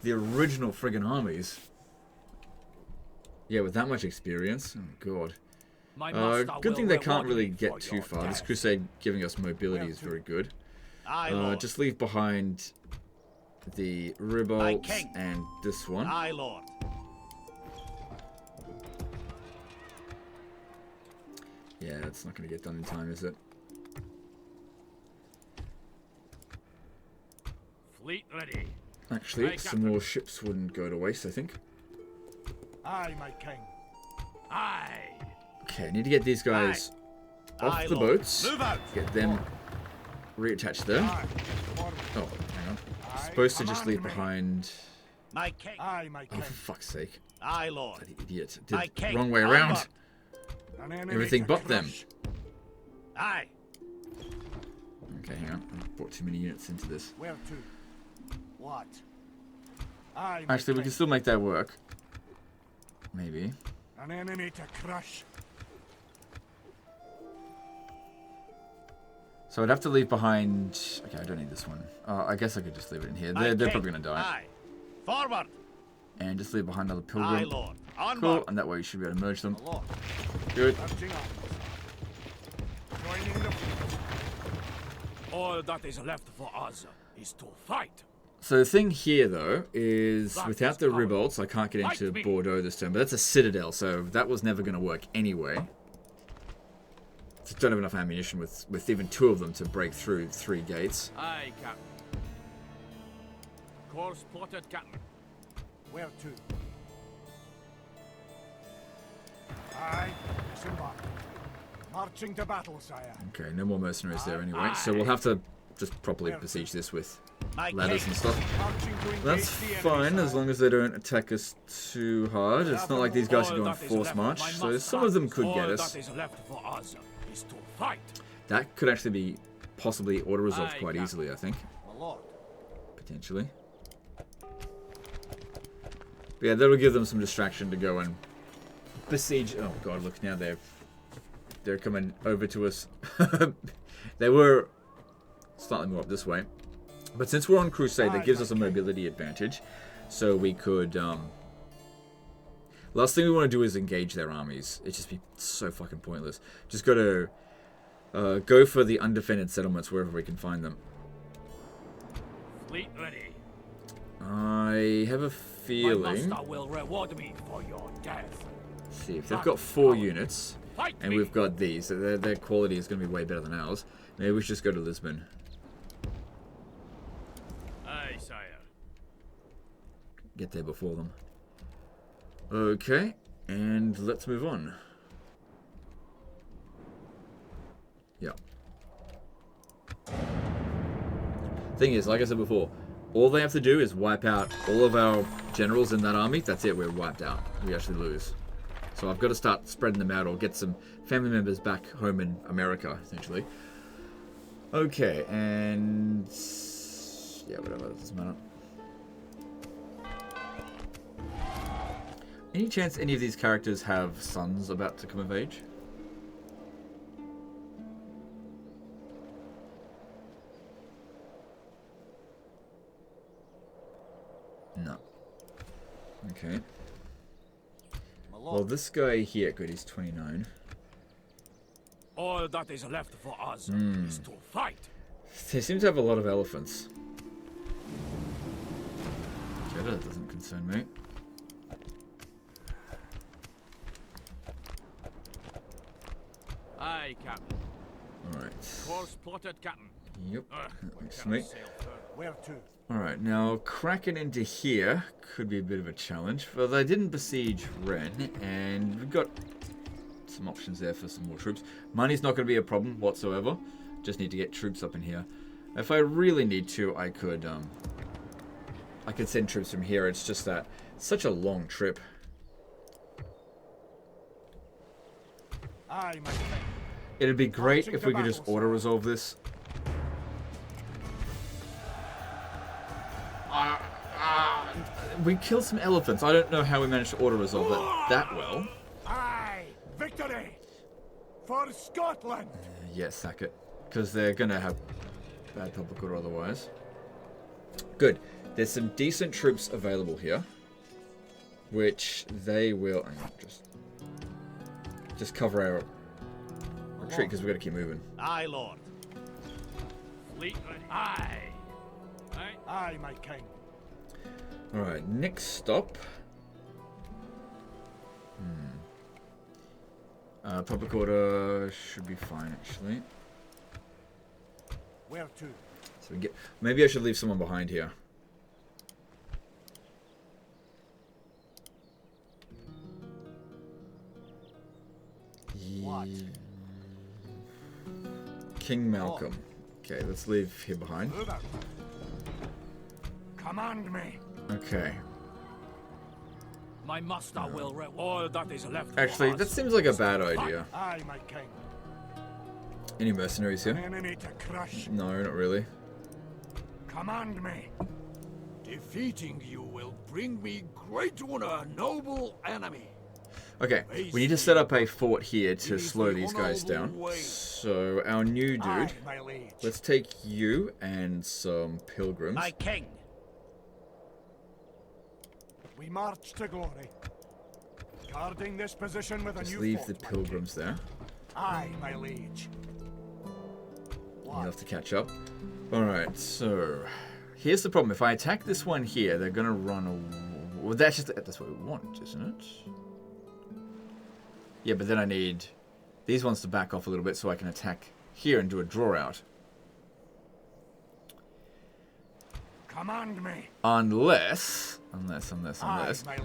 the original friggin' armies. Yeah, with that much experience. Oh, God. Good thing they can't really get too far. This crusade giving us mobility is very good. Just leave behind the Ribolts and this one. Aye, Lord. Yeah, it's not going to get done in time, is it? Fleet ready. Actually, Aye, some Captain. more ships wouldn't go to waste, I think. Aye, my king. Aye. Okay, I need to get these guys off Aye, the Lord. boats. Move out. Get them reattached there. Aye. Forward. Oh, hang on. Aye, Supposed to just command leave me. behind... My king. Aye, my Oh, king. for fuck's sake. Aye, Lord. Bloody idiot. My Did king. wrong way Onward. around. An enemy Everything to but them. crush. Aye. Okay, hang on. I brought too many units into this. Where to? What? Aye, my Actually, we king. can still make that work. Maybe. An enemy to crush. So I'd have to leave behind... Okay, I don't need this one. I guess I could just leave it in here. My They're king. probably going to die. Aye. Forward. And just leave behind another pilgrim. Aye, Lord. Onward. Cool, and that way you should be able to merge them. My lord. Good. Marching on. Joining the fleet. All that is left for us is to fight. So the thing here, though, is That without is the power. Ribolts, I can't get Fight into me. Bordeaux this turn. But that's a citadel, so that was never going to work anyway. Just don't have enough ammunition with even two of them to break through 3 gates. Aye, Captain. Course plotted, Captain. Where to? Aye. Disembark. Marching to battle, sire. Okay, no more mercenaries there anyway. So we'll have to just properly besiege this with My ladders king. and stuff. Marching to engage That's the enemy, fine, as sire. long as they don't attack us too hard. It's not like these guys are All going that is force left march, my so master. some of them could get All us. that is left for us is to fight. That could actually be possibly auto-resolved Aye, quite Captain. easily, I think. My lord. Potentially. But yeah, that'll give them some distraction to go and besiege. Oh god, look, now they're coming over to us. They were slightly more up this way. But since we're on crusade, that gives us a mobility advantage. So we could... Last thing we want to do is engage their armies. It'd just be so fucking pointless. Just got to go for the undefended settlements wherever we can find them. Fleet ready. I have a My feeling... master will reward me for your death. Let's see, if they've got 4 units, Fight and me. we've got these, so their quality is going to be way better than ours. Maybe we should just go to Lisbon. Aye, sire. Get there before them. Okay, and let's move on. Yeah. Thing is, like I said before, all they have to do is wipe out all of our generals in that army. That's it, we're wiped out. We actually lose. So I've got to start spreading them out or get some family members back home in America, essentially. Okay, and... yeah, whatever, that doesn't matter. Any chance any of these characters have sons about to come of age? No. Okay. My Well, lord. this guy here, good, he's 29. All that is left for us is to fight. They seem to have a lot of elephants. Okay, that doesn't concern me. Aye, Captain. Alright. Course plotted, Captain. Yep. Ugh, That we looks cannot sweet. sail further. Where to? Alright, now cracking into here could be a bit of a challenge. But they didn't besiege Ren, and we've got some options there for some more troops. Money's not going to be a problem whatsoever. Just need to get troops up in here. If I really need to, I could send troops from here. It's just that it's such a long trip. Aye, my king. It'd be great Marching if to we could just battle, auto-resolve this. We killed some elephants. I don't know how we managed to auto-resolve it that well. Aye, victory for Scotland. Yeah, sack it. Because they're going to have bad public order otherwise. Good. There's some decent troops available here. Which they will... hang on, just cover our retreat because we've got to keep moving. Aye, Lord. Fleet ready. Aye. Aye. Aye, my king. Alright, next stop. Public order should be fine, actually. Where to? So we get... maybe I should leave someone behind here. What? King Malcolm. Okay, let's leave him behind. Move out. Command me. Okay. My master will all that is left. Actually, for that us. seems like a bad idea. Aye, my king. Any mercenaries An here? enemy to crush. No, not really. Command me. Defeating you will bring me great honor, noble enemy. Okay, we need to set up a fort here to slow these guys down. So, our new Aye, dude, my liege. let's take you and some pilgrims. My king. We march to glory. Guarding this position with a Just new leave fort, the my pilgrims there. king. Aye, my liege. You'll have What? to catch up. Alright, so... here's the problem. If I attack this one here, they're gonna run away. Well, that's what we want, isn't it? Yeah, but then I need these ones to back off a little bit so I can attack here and do a draw out. Command me. Unless my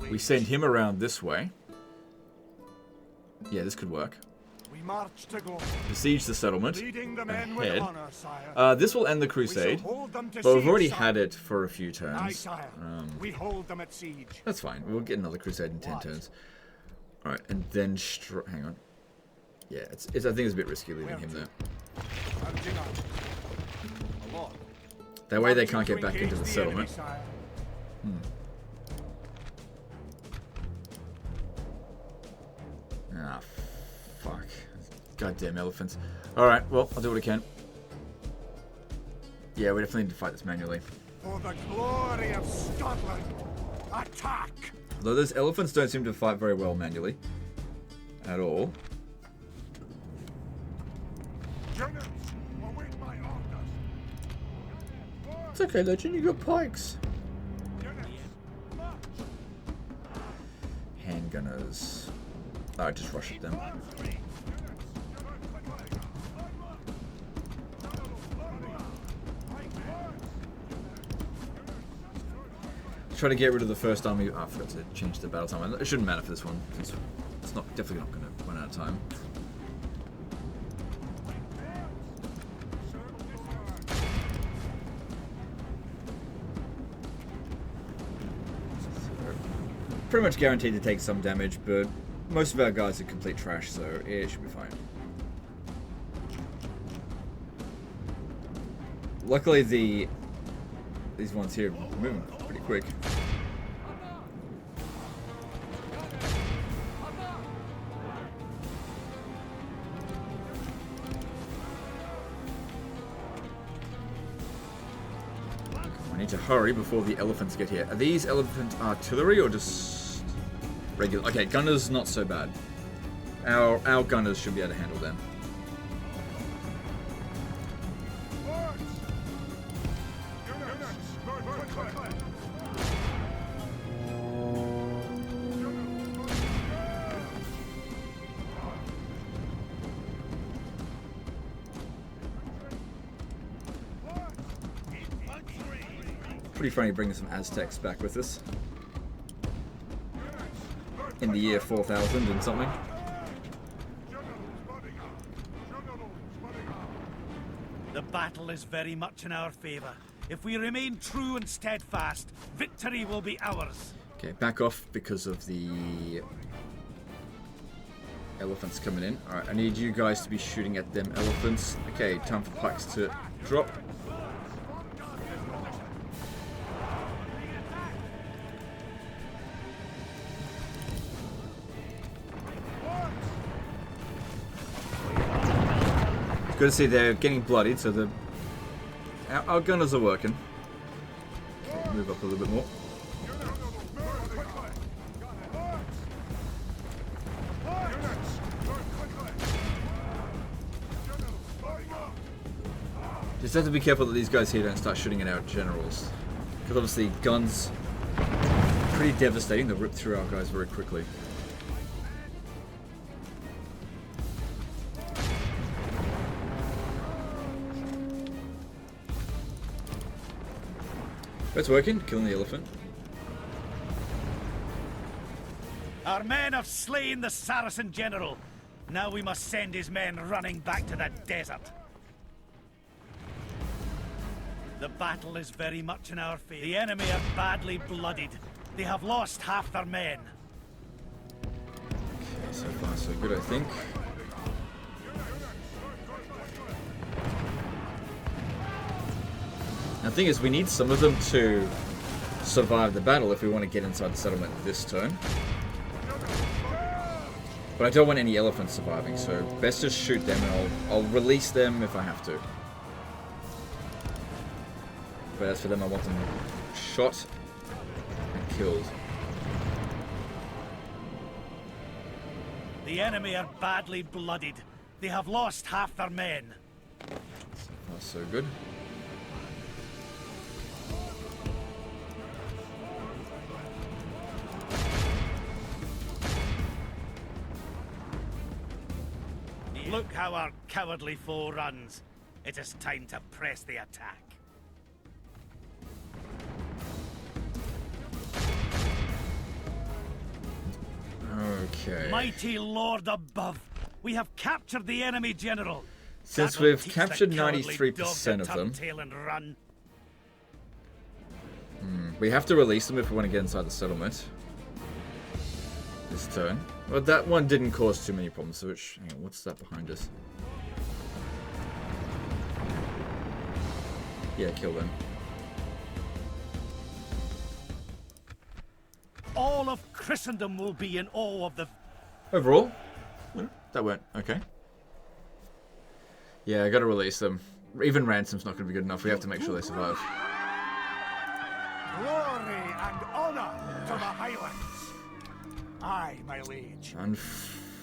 we liege. send him around this way. Yeah, this could work. We march to glory. Besiege the settlement. Leading the men ahead. with honor, sire. This will end the We shall crusade, hold them to but we've siege, already sire. had it for a few Aye, turns. sire. We hold them at siege. That's fine. We'll get another crusade in 10 What? turns. Alright, and then... hang on. Yeah, it's, I think it's a bit risky leaving him there. Marching on. Along. That way they Marching can't to get back into engage the enemy, settlement. sire. Ah, fuck. Goddamn elephants. Alright, well, I'll do what I can. Yeah, we definitely need to fight this manually. For the glory of Scotland, attack! Though those elephants don't seem to fight very well manually. At all. Generals, await my orders. It's okay, Legend, you got pikes. Generals, march! Handgunners. Oh, just rush at them. Try to get rid of the first army. Oh, I forgot to change the battle time. It shouldn't matter for this one, because it's not definitely not going to run out of time. Pretty much guaranteed to take some damage, but most of our guys are complete trash, so it should be fine. Luckily, these ones here are moving pretty quick. I need to hurry before the elephants get here. Are these elephant artillery or just regular? Okay, gunners not so bad. Our gunners should be able to handle them. Pretty funny bringing some Aztecs back with us. In the year 4000 and something. The battle is very much in our favor. If we remain true and steadfast, victory will be ours. Okay, back off because of the elephants coming in. Alright, I need you guys to be shooting at them elephants. Okay, time for pikes to drop. Good to see they're getting bloodied, so our gunners are working. Okay, move up a little bit more. Just have to be careful that these guys here don't start shooting at our generals. Because obviously guns pretty devastating. They'll rip through our guys very quickly. It's working, killing the elephant. Our men have slain the Saracen general. Now we must send his men running back to the desert. The battle is very much in our favor. The enemy are badly bloodied. They have lost half their men. Okay, so far so good, I think. Now, the thing is, we need some of them to survive the battle if we want to get inside the settlement this turn. But I don't want any elephants surviving, so best just shoot them and I'll release them if I have to. But as for them, I want them shot and killed. The enemy are badly bloodied. They have lost half their men. So far so good. Look how our cowardly foe runs. It is time to press the attack. Okay. Mighty Lord above, we have captured the enemy general. Since That will we've teach captured the cowardly 93% dog to of them, turn tail and run. we have to release them if we want to get inside the settlement. This turn. Well, that one didn't cause too many problems, so hang on, what's that behind us? Yeah, kill them. All of Christendom will be in awe of the... Overall, that went okay. Yeah, I gotta release them. Even ransom's not gonna be good enough. We have to make sure they survive. Glory and honor to the Highlands. Aye, my liege.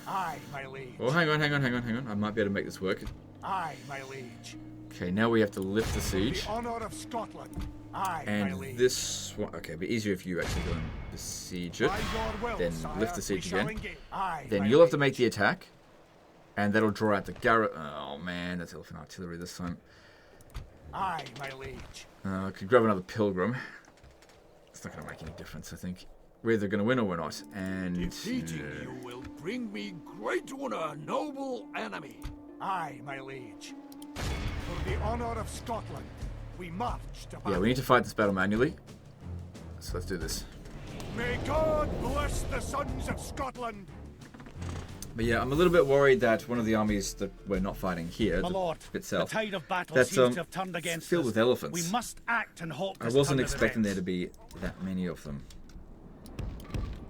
Aye, my liege. Oh, hang on. I might be able to make this work. Aye, my liege. Okay, now we have to lift the siege. The honor of Scotland. Aye, my And liege. this one, okay, it'd be easier if you actually go and besiege it. By your will, Then sire, lift the siege we shall again. engage. Aye, Then my you'll have to liege. make the attack. And that'll draw out the Garrett. Oh man, that's elephant artillery this time. Aye, my liege. I could grab another pilgrim. It's not going to make any difference, I think. We're either going to win or we're not. And Defeating you will bring me great honor, noble enemy. Aye, my liege. For the honor of Scotland, we march to battle. yeah, we need to fight this battle manually. So let's do this. May God bless the sons of Scotland. But yeah, I'm a little bit worried that one of the armies that we're not fighting here, My lord, bit south, the tide of battle that's seems to have turned against filled us. with elephants. We must act and halt I this wasn't turn of expecting there events. to be that many of them.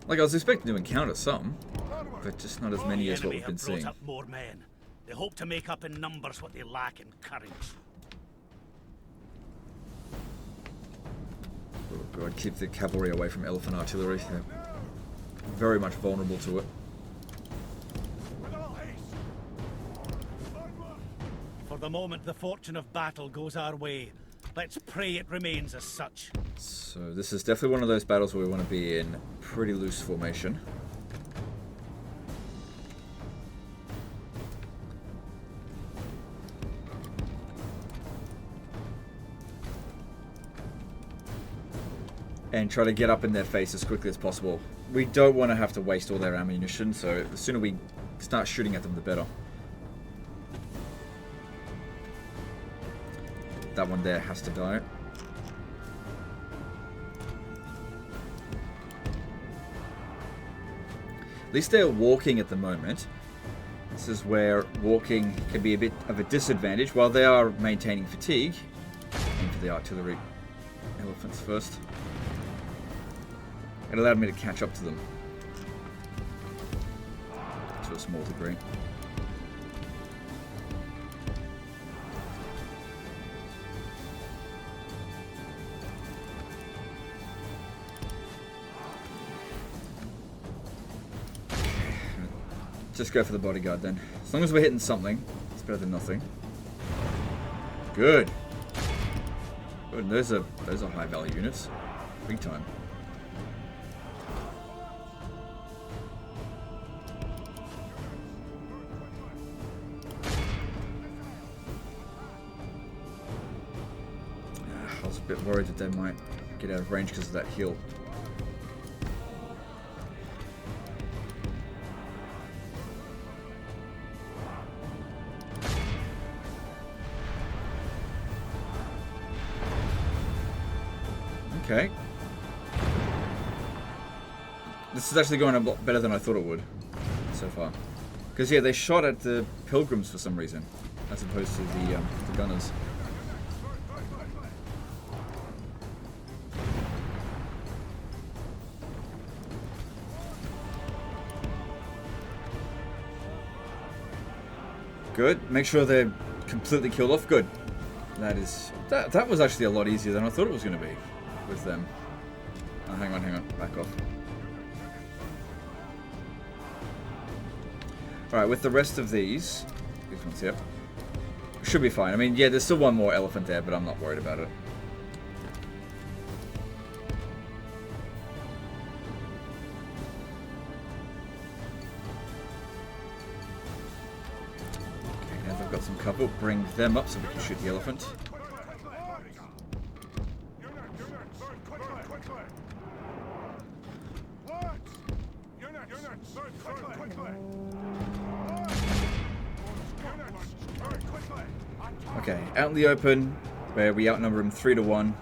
Like, I was expecting to encounter some, but just not as many The as what enemy we've been have brought seeing. up more men. They hope to make up in numbers what they lack in courage. Oh god, keep the cavalry away from elephant artillery. They're very much vulnerable to it. With all haste. Onward. For the moment, the fortune of battle goes our way. Let's pray it remains as such. So this is definitely one of those battles where we want to be in pretty loose formation. and try to get up in their face as quickly as possible. We don't want to have to waste all their ammunition, so the sooner we start shooting at them, the better. That one there has to die. At least they're walking at the moment. This is where walking can be a bit of a disadvantage while they are maintaining fatigue. Aim for the artillery elephants first. It allowed me to catch up to them to a small degree. Just go for the bodyguard then. As long as we're hitting something, it's better than nothing. Good. Good. Those are high value units. Big time. I was a bit worried that they might get out of range because of that hill. Okay. This is actually going a lot better than I thought it would so far. Because, yeah, they shot at the pilgrims for some reason, as opposed to the gunners. Good. Make sure they're completely killed off. Good. That was actually a lot easier than I thought it was going to be with them. Oh, hang on. Back off. Alright, with the rest of these ones here, should be fine. I mean, yeah, there's still one more elephant there, but I'm not worried about it. Okay, now they've got some cover. Bring them up so we can shoot the elephant. Okay, out in the open, where we outnumber him 3-1.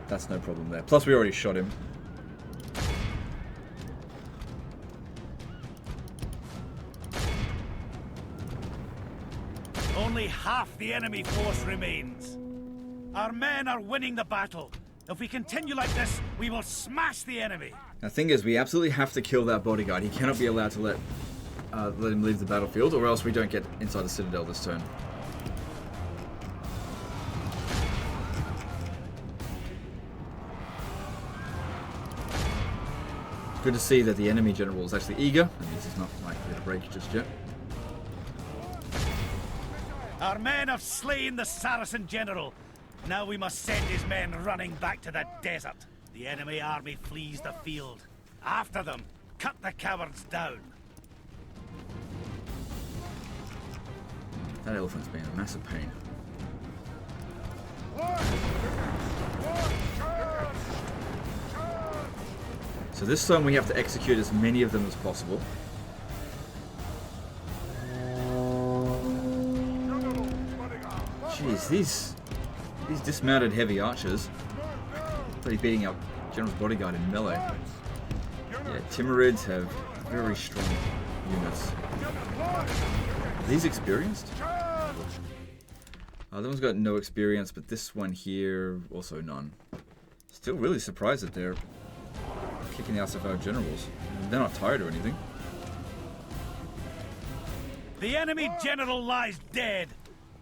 That's no problem there. Plus, we already shot him. Only half the enemy force remains. Our men are winning the battle. If we continue like this, we will smash the enemy. The thing is, we absolutely have to kill that bodyguard. He cannot be allowed to let him leave the battlefield, or else we don't get inside the citadel this turn. Good to see that the enemy general is actually eager. That means he's not likely to break just yet. Our men have slain the Saracen general. Now we must send his men running back to the desert. The enemy army flees the field. After them, cut the cowards down. That elephant's been a massive pain. So this time we have to execute as many of them as possible. Jeez, these dismounted heavy archers. Bloody beating our general's bodyguard in melee. Yeah, Timurids have very strong units. Are these experienced? That one's got no experience, but this one here, also none. Still really surprised that they're kicking the ass of our generals. They're not tired or anything. The enemy general lies dead.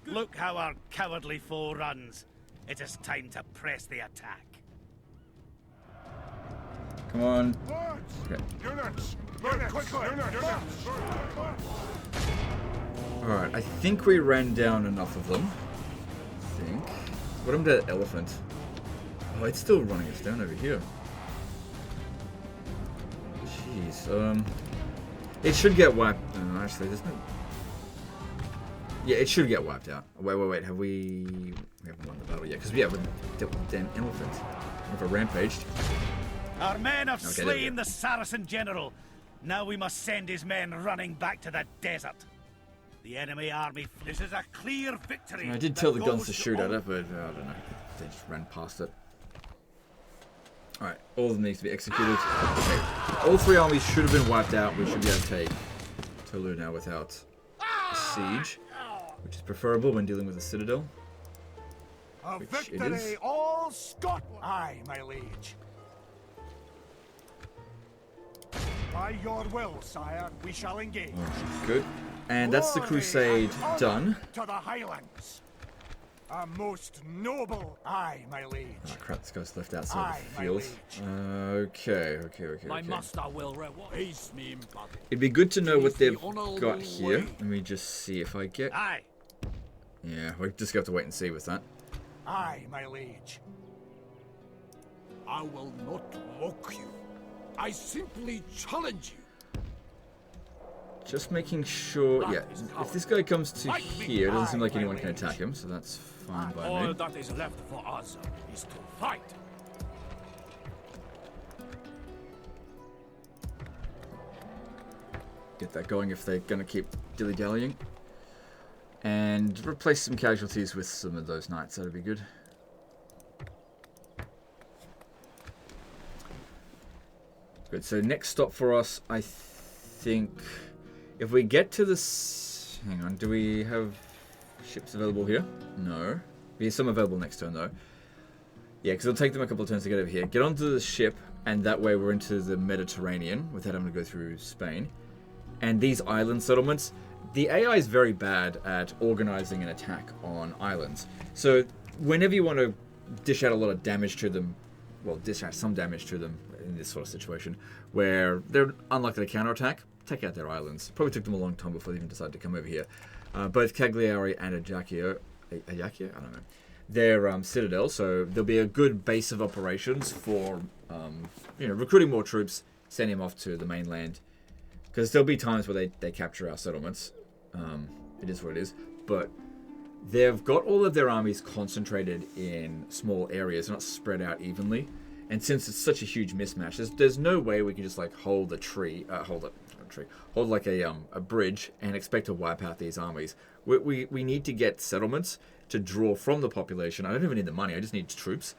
Look how our cowardly foe runs. It is time to press the attack. Come on. Okay. Alright, I think we ran down enough of them. What happened to that elephant? Oh, it's still running us down over here. Jeez, it should get wiped. No, actually, there's no... Yeah, it should get wiped out. Wait, have we haven't won the battle yet, because yeah, we dealt with the damn elephant. Never rampaged. Our men have Okay, there we slain go. the Saracen general. Now we must send his men running back to the desert. The enemy army. This is a clear victory. I did that tell the guns goes to shoot all- at it, but I don't know. They just ran past it. Alright, all of them need to be executed. Okay. All 3 armies should have been wiped out. We should be able to take Toulouse now without a siege, which is preferable when dealing with a citadel. A Which it is. victory all Scotland. Aye, my liege. By your will, sire, we shall engage. Good. And that's the Glory crusade and honor done. To the Highlands. A most noble. Aye, my liege. Oh crap, this guy's left outside Aye, the my field. liege. Okay. My master will reward. Face me in battle. It'd be good to know what they've the honourable got here. way. Let me just see if I get... Aye. Yeah, we just have to wait and see with that. Aye, my liege. I will not mock you. I simply challenge you. Just making sure... Yeah, if this guy comes to here, it doesn't seem like anyone can attack him, so that's fine by All me. that is left for us is to fight. Get that going if they're going to keep dilly-dallying. And replace some casualties with some of those knights, that'd be good. Good, so next stop for us, I think... If we get to this... Hang on, do we have ships available here? No. We have some available next turn, though. Yeah, because it'll take them a couple of turns to get over here. Get onto the ship, and that way we're into the Mediterranean without having to go through Spain. And these island settlements, the AI is very bad at organizing an attack on islands. So whenever you want to dish out a lot of damage to them, well, dish out some damage to them in this sort of situation, where they're unlikely to counterattack, take out their islands. Probably took them a long time before they even decided to come over here. Both Cagliari and Ajaccio, I don't know, they're citadel, so there'll be a good base of operations for recruiting more troops, sending them off to the mainland. Because there'll be times where they capture our settlements. It is what it is. But they've got all of their armies concentrated in small areas, not spread out evenly. And since it's such a huge mismatch, there's no way we can just like hold like a bridge and expect to wipe out these armies. We need to get settlements to draw from the population. I don't even need the money. I just need troops.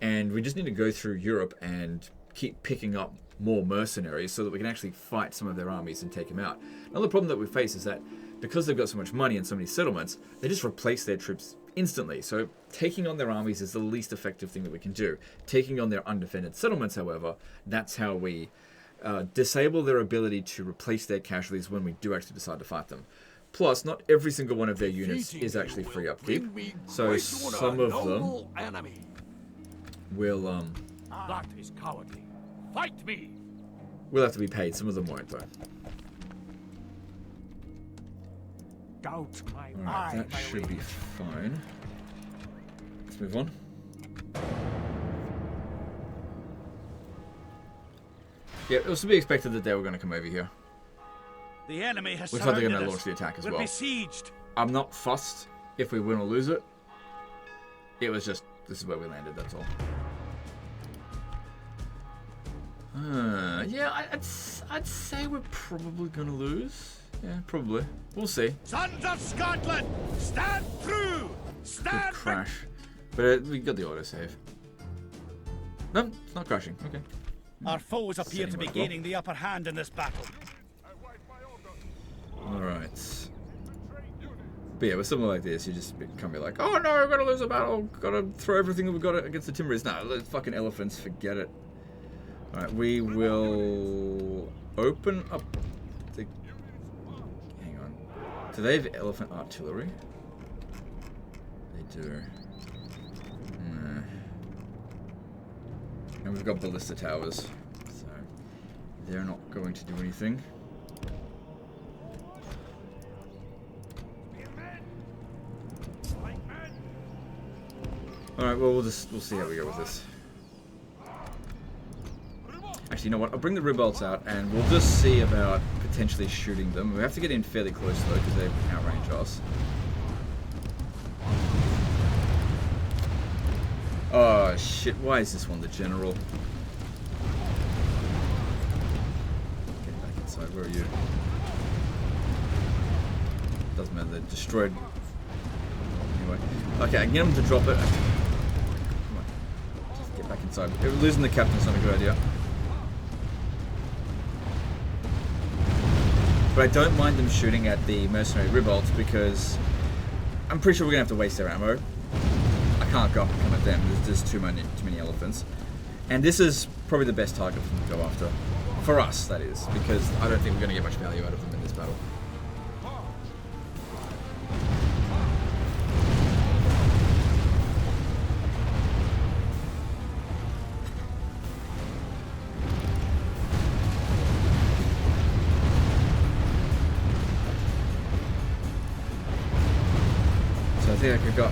And we just need to go through Europe and keep picking up more mercenaries so that we can actually fight some of their armies and take them out. Another problem that we face is that because they've got so much money and so many settlements, they just replace their troops instantly. So taking on their armies is the least effective thing that we can do. Taking on their undefended settlements, however, that's how we disable their ability to replace their casualties when we do actually decide to fight them. Plus, not every single one of their units is actually free upkeep. So some of them will That is cowardly. Fight me. will have to be paid. Some of them won't, though. Doubt my Alright, eye, that my should be liege. fine. Let's move on. Yeah, it was to be expected that they were going to come over here. The enemy has Looks like they're surrounded going to us. launch the attack as We're well. besieged. I'm not fussed if we win or lose it. It was just, this is where we landed, that's all. Yeah, I'd say we're probably going to lose. Yeah, probably. We'll see. Sons of Scotland, stand through! Good Stand crash. But we got the autosave. No, it's not crashing. Okay. Our foes appear Sitting to be right well. gaining the upper hand in this battle. Alright. But yeah, with something like this, you just can't be like, oh no, we're going to lose a battle. Got to throw everything that we've got against the Timurids. No, those fucking elephants, forget it. Alright, we will open up the... Hang on. Do they have elephant artillery? They do. Nah. And we've got ballista towers, so they're not going to do anything. Alright, well we'll see how we go with this. Actually, you know what? I'll bring the ribolts out and we'll just see about potentially shooting them. We have to get in fairly close though, because they outrange us. Oh shit, why is this one the general? Get back inside, where are you? Doesn't matter, they're destroyed. Anyway. Okay, I can get them to drop it. Come on. Just get back inside. Losing the captain's not a good idea. But I don't mind them shooting at the mercenary revolts because I'm pretty sure we're going to have to waste their ammo. I can't go up and come at them. There's too many elephants. And this is probably the best target for them to go after. For us, that is. Because I don't think we're going to get much value out of them in this battle. So I think I got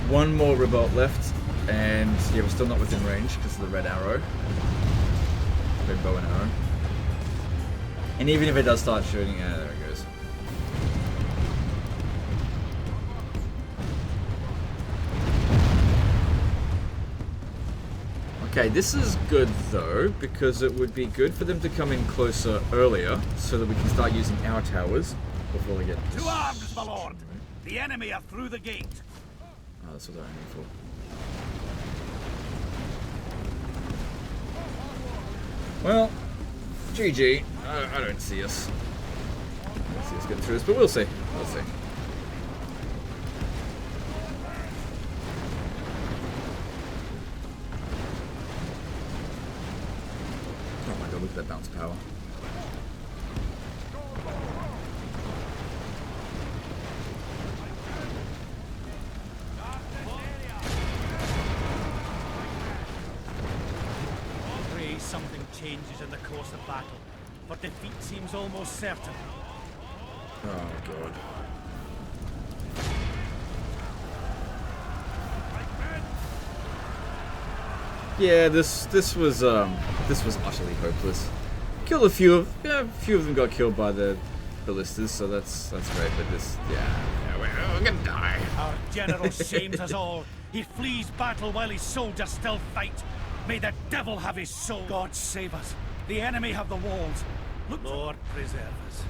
one more revolt left, and yeah, we're still not within range because of the red arrow. Red bow and arrow. And even if it does start shooting, there it goes. Okay, this is good though, because it would be good for them to come in closer earlier, so that we can start using our towers before they get To arms, my lord! The enemy are through the gate. Oh, that's what they're aiming for. Well, GG. I don't see us. I don't see us getting through this, but we'll see. We'll see. Oh my god, look at that bounce power. Something changes in the course of battle, but defeat seems almost certain. Oh god. Yeah, this was utterly hopeless. Killed a few of them got killed by the ballistas, so that's great. But this, yeah, we're gonna die. Our general shames us all. He flees battle while his soldiers still fight. May the devil have his soul. God save us. The enemy have the walls. Look, Lord preserve us.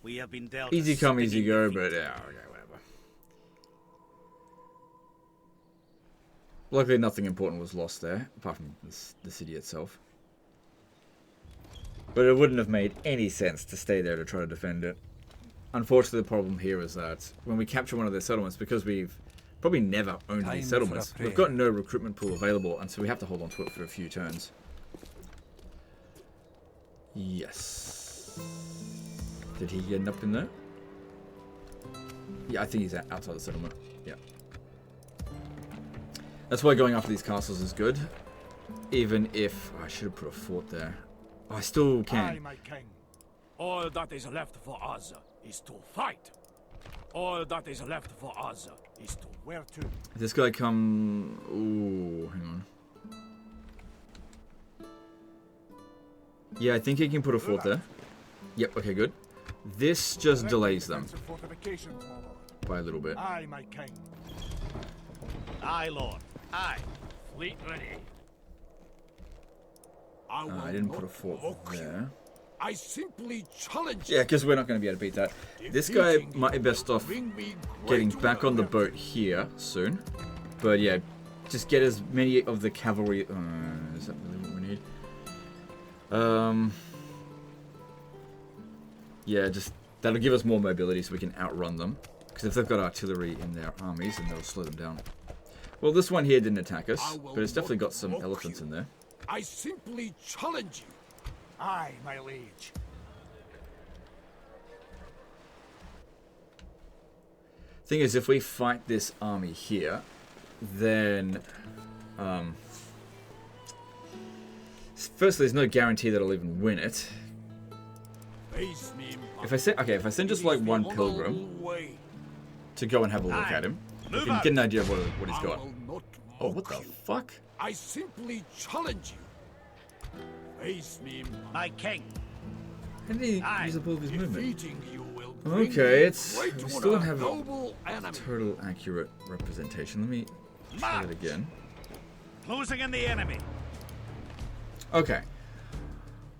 We have been dealt. Easy come, easy go, but yeah, okay, whatever. Luckily, nothing important was lost there, apart from the city itself. But it wouldn't have made any sense to stay there to try to defend it. Unfortunately, the problem here is that when we capture one of their settlements, because we've probably never owned these settlements, we've got no recruitment pool available, and so we have to hold on to it for a few turns. Yes. Did he end up in there? Yeah, I think he's outside the settlement. Yeah. That's why going after these castles is good. Even if... Oh, I should have put a fort there. Oh, I still can. Aye, my king. All that is left for us is to fight. All that is left for us is to... Where to? If this guy come... Ooh, hang on. Yeah, I think he can put a fort there. Yep, okay, good. This just delays them Fortifications, my lord. by a little bit. Aye, my king. Aye, Lord. Aye. Fleet ready. I didn't put a fort there. I simply challenge Yeah, because we're not going to be able to beat that. This guy might be best off getting back on the boat here soon. But yeah, just get as many of the cavalry... is that really what we need? Yeah, just... That'll give us more mobility so we can outrun them. Because if they've got artillery in their armies, then they'll slow them down. Well, this one here didn't attack us, but it's definitely got some elephants in there. I simply challenge you. Aye, my liege. Thing is, if we fight this army here, then... firstly, there's no guarantee that I'll even win it. Face me, If I send just like one pilgrim to go and have a look at him, we can get an idea of what he's got. Oh, what the fuck? I simply challenge you. Face me, My king. How did he use up all of his movement? defeating you will bring Okay, me it's... great We honor, still don't have a noble enemy. total accurate representation. Let me try it again. Closing in the enemy. Okay.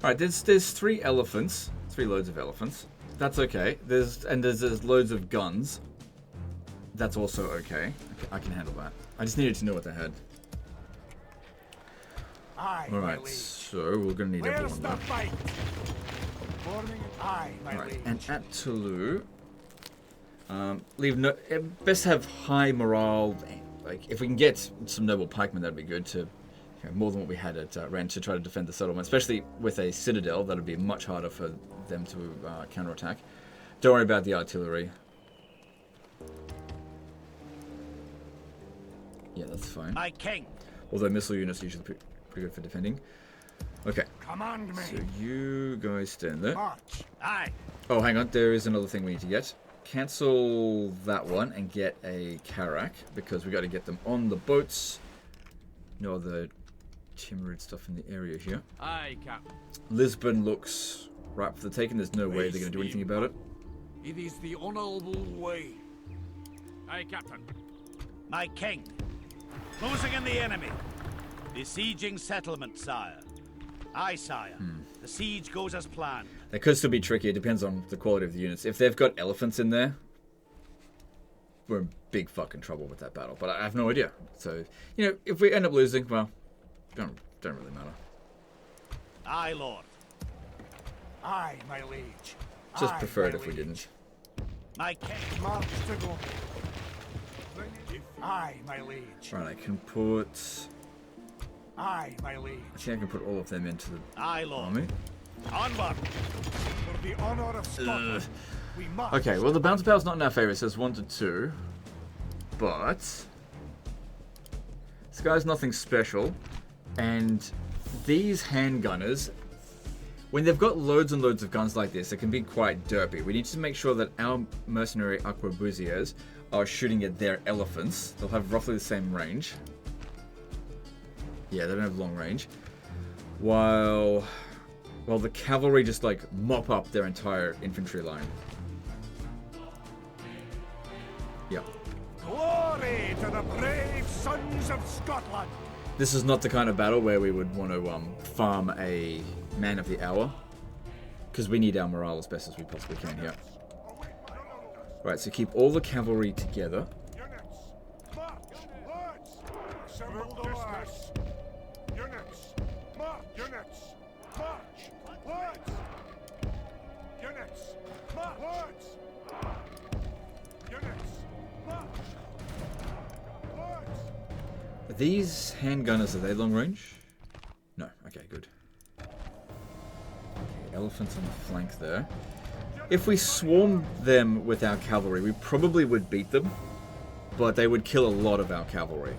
Alright, there's 3 elephants. 3 loads of elephants. That's okay. There's loads of guns. That's also okay. I can handle that. I just needed to know what they had. Aye, my Alright, liege. so we're gonna need Where's everyone the though. fight? Forming aye, my Alright, liege. and at Toulouse, best have high morale. Like, if we can get some noble pikemen, that'd be good to, more than what we had at Rennes to try to defend the settlement. Especially with a citadel, that'd be much harder for them to counterattack. Don't worry about the artillery. Yeah, that's fine. My king. Although missile units are usually pretty good for defending. Okay, Command me. so you guys stand there. March. Aye. Oh, hang on. There is another thing we need to get. Cancel that one and get a Karak, because we got to get them on the boats. No other Timurid stuff in the area here. Aye, Captain. Lisbon looks ripe for the taking. There's no way they're going to do anything about it. It is the honorable way. Aye, Captain. My king. Closing in the enemy. Besieging settlement, sire. Aye, sire. The siege goes as planned. That could still be tricky. It depends on the quality of the units. If they've got elephants in there, we're in big fucking trouble with that battle. But I have no idea. So, if we end up losing, well, don't really matter. Aye, lord. Aye, my liege. Just Aye, prefer it my if we liege. didn't. My king. March to go. Aye, my liege. Right, I can put... Aye, my liege. I think I can put all of them into the Aye, lord. army. Onward. For the honor of Scotland, we must. Okay, well the bounce power's not in our favor. It says 1 to 2. But... this guy's nothing special. And these handgunners, when they've got loads and loads of guns like this, it can be quite derpy. We need to make sure that our mercenary arquebusiers are shooting at their elephants. They'll have roughly the same range. Yeah, they don't have long range. While the cavalry just like mop up their entire infantry line. Yeah. Glory to the brave sons of Scotland. This is not the kind of battle where we would want to farm a man of the hour. Because we need our morale as best as we possibly can here. Right, so keep all the cavalry together. Units, march, lads. Assemble the lads. Units, march. Units, march, lads. Units, march, lads. Units, march, lads. Are these handgunners, are they long range? No, okay, good. Okay, elephants on the flank there. If we swarmed them with our cavalry, we probably would beat them, but they would kill a lot of our cavalry.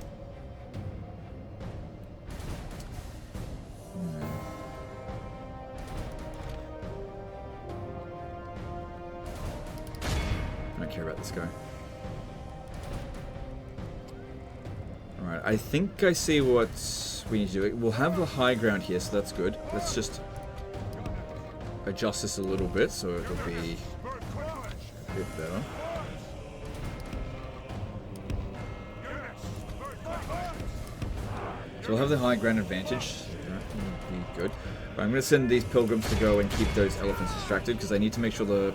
I don't care about this guy. Alright, I think I see what we need to do. We'll have the high ground here, so that's good. Let's just adjust this a little bit so it'll be a bit better. So we'll have the high ground advantage. That will be good. But I'm going to send these pilgrims to go and keep those elephants distracted because I need to make sure the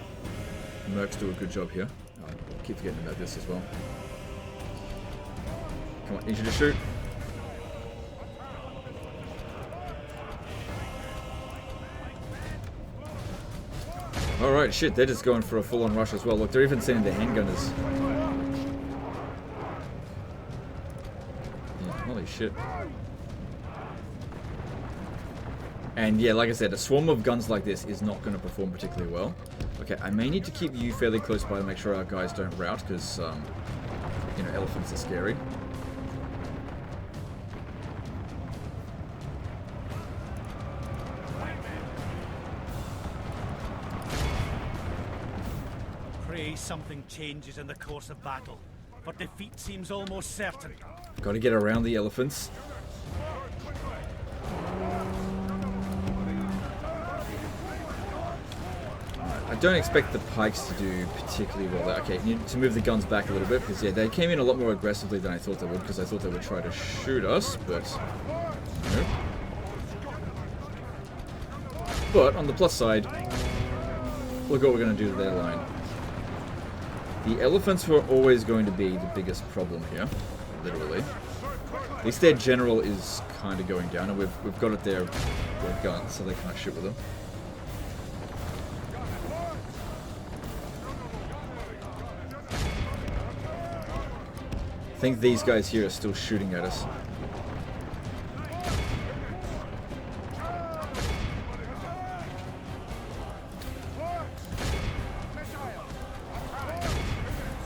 mercs do a good job here. Oh, I keep forgetting about this as well. Come on, need you to shoot. Alright, shit, they're just going for a full-on rush as well. Look, they're even sending their handgunners. Yeah, holy shit. And yeah, like I said, a swarm of guns like this is not going to perform particularly well. Okay, I may need to keep you fairly close by to make sure our guys don't rout, because, you know, elephants are scary. Pray something changes in the course of battle, but defeat seems almost certain. Got to get around the elephants. Alright, I don't expect the pikes to do particularly well there. Okay, need to move the guns back a little bit, because yeah, they came in a lot more aggressively than I thought they would, because I thought they would try to shoot us, but no. But on the plus side, look what we're going to do to their line. The elephants were always going to be the biggest problem here, literally. At least their general is kind of going down, and we've got it their guns, so they can't shoot with them. I think these guys here are still shooting at us.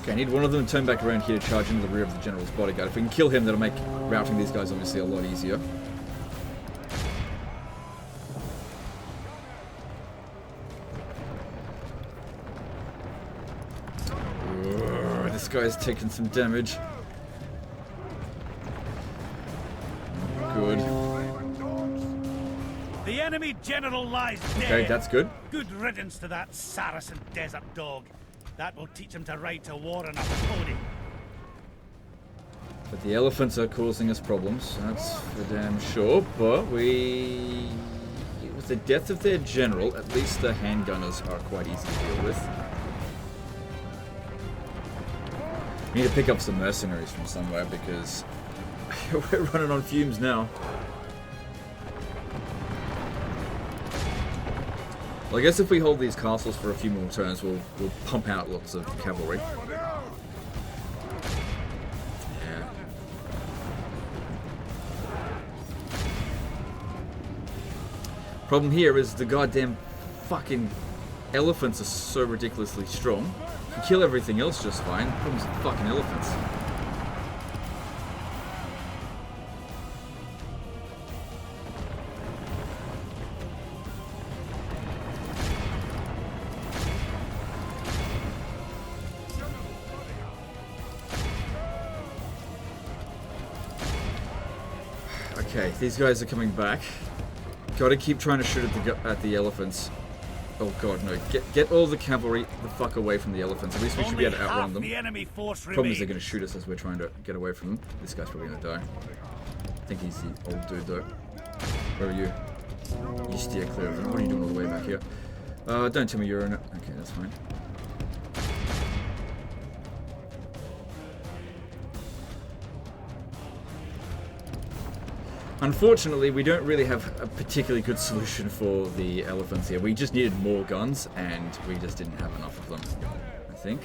Okay, I need one of them to turn back around here to charge into the rear of the general's bodyguard. If we can kill him, that'll make routing these guys obviously a lot easier. This guy's taking some damage. Good. The enemy general lies dead. Okay, that's good. Good riddance to that Saracen desert dog. That will teach him to ride to war on a pony. But the elephants are causing us problems, that's for damn sure. But with the death of their general, at least the handgunners are quite easy to deal with. We need to pick up some mercenaries from somewhere, because we're running on fumes now. Well, I guess if we hold these castles for a few more turns, we'll pump out lots of cavalry. Yeah. Problem here is the goddamn fucking elephants are so ridiculously strong. You kill everything else just fine. Problem's with fucking elephants. Okay, these guys are coming back. Gotta keep trying to shoot at the elephants. Oh god, no. Get all the cavalry the fuck away from the elephants. At least we should be able to outrun them. The enemy force Problem is they're going to shoot us as we're trying to get away from them. This guy's probably going to die. I think he's the old dude though. Where are you? You steer clear of him. What are you doing all the way back here? Don't tell me you're in it. Okay, that's fine. Unfortunately, we don't really have a particularly good solution for the elephants here. We just needed more guns, and we just didn't have enough of them, I think.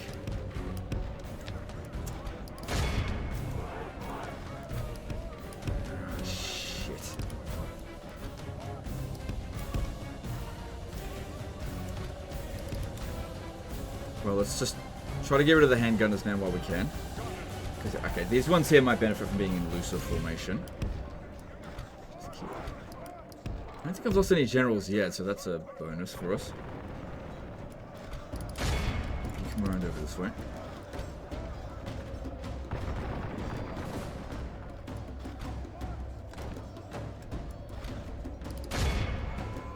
Oh, shit. Well, let's just try to get rid of the handgunners now while we can. Okay, these ones here might benefit from being in looser formation. I don't think I've lost any generals yet, so that's a bonus for us. Come around over this way.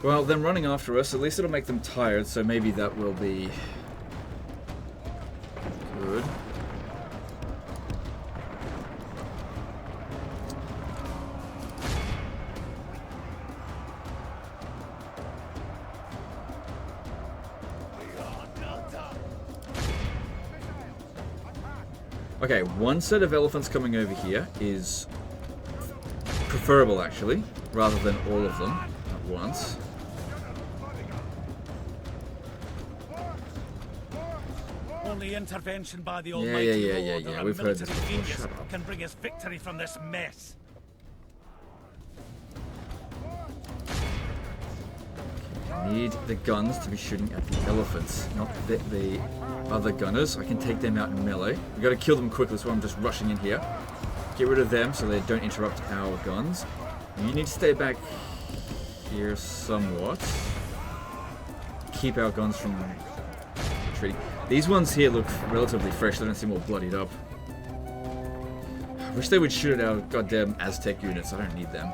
Well, them running after us, at least it'll make them tired, so maybe that will be good. Okay, one set of elephants coming over here is preferable, actually, rather than all of them at once. Only intervention by the Almighty yeah. We've heard this before. genius Shut up. can bring us victory from this mess. I need the guns to be shooting at the elephants, not the other gunners. I can take them out in melee. We got to kill them quickly, so I'm just rushing in here. Get rid of them so they don't interrupt our guns. You need to stay back here somewhat. Keep our guns from retreating. These ones here look relatively fresh. They don't seem all bloodied up. I wish they would shoot at our goddamn Aztec units. I don't need them.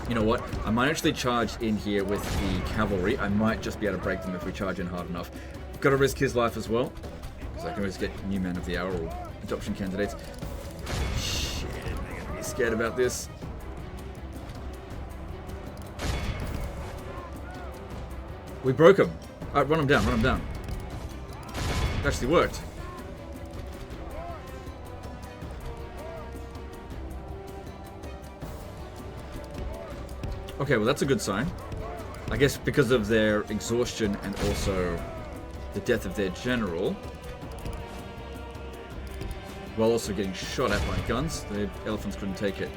You know what? I might actually charge in here with the cavalry. I might just be able to break them if we charge in hard enough. Got to risk his life as well, because I can always get new man of the hour or adoption candidates. Shit, I'm gonna be scared about this. We broke him. Alright, run him down, run him down. It actually worked. Okay, well that's a good sign. I guess because of their exhaustion and also the death of their general, while also getting shot at by guns, the elephants couldn't take it.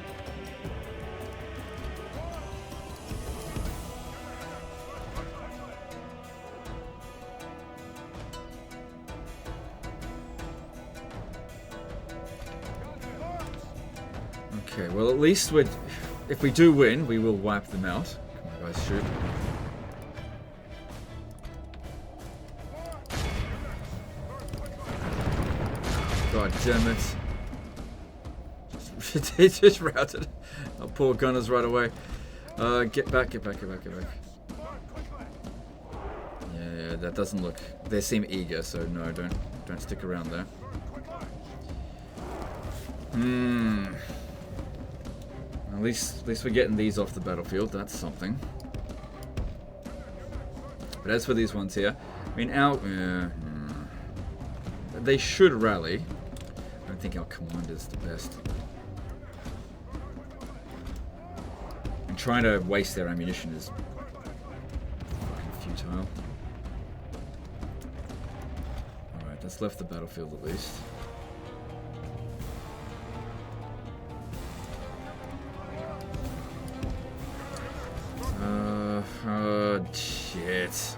Okay, well at least if we do win, we will wipe them out. Come on guys, shoot. God damn it. It just routed our poor gunners right away. Get back, get back, get back, get back. Yeah, that doesn't look... They seem eager, so no, don't stick around there. At least we're getting these off the battlefield. That's something. But as for these ones here, I mean, they should rally. I don't think our commander's the best. And trying to waste their ammunition is fucking futile. Alright, that's left the battlefield at least. Shit.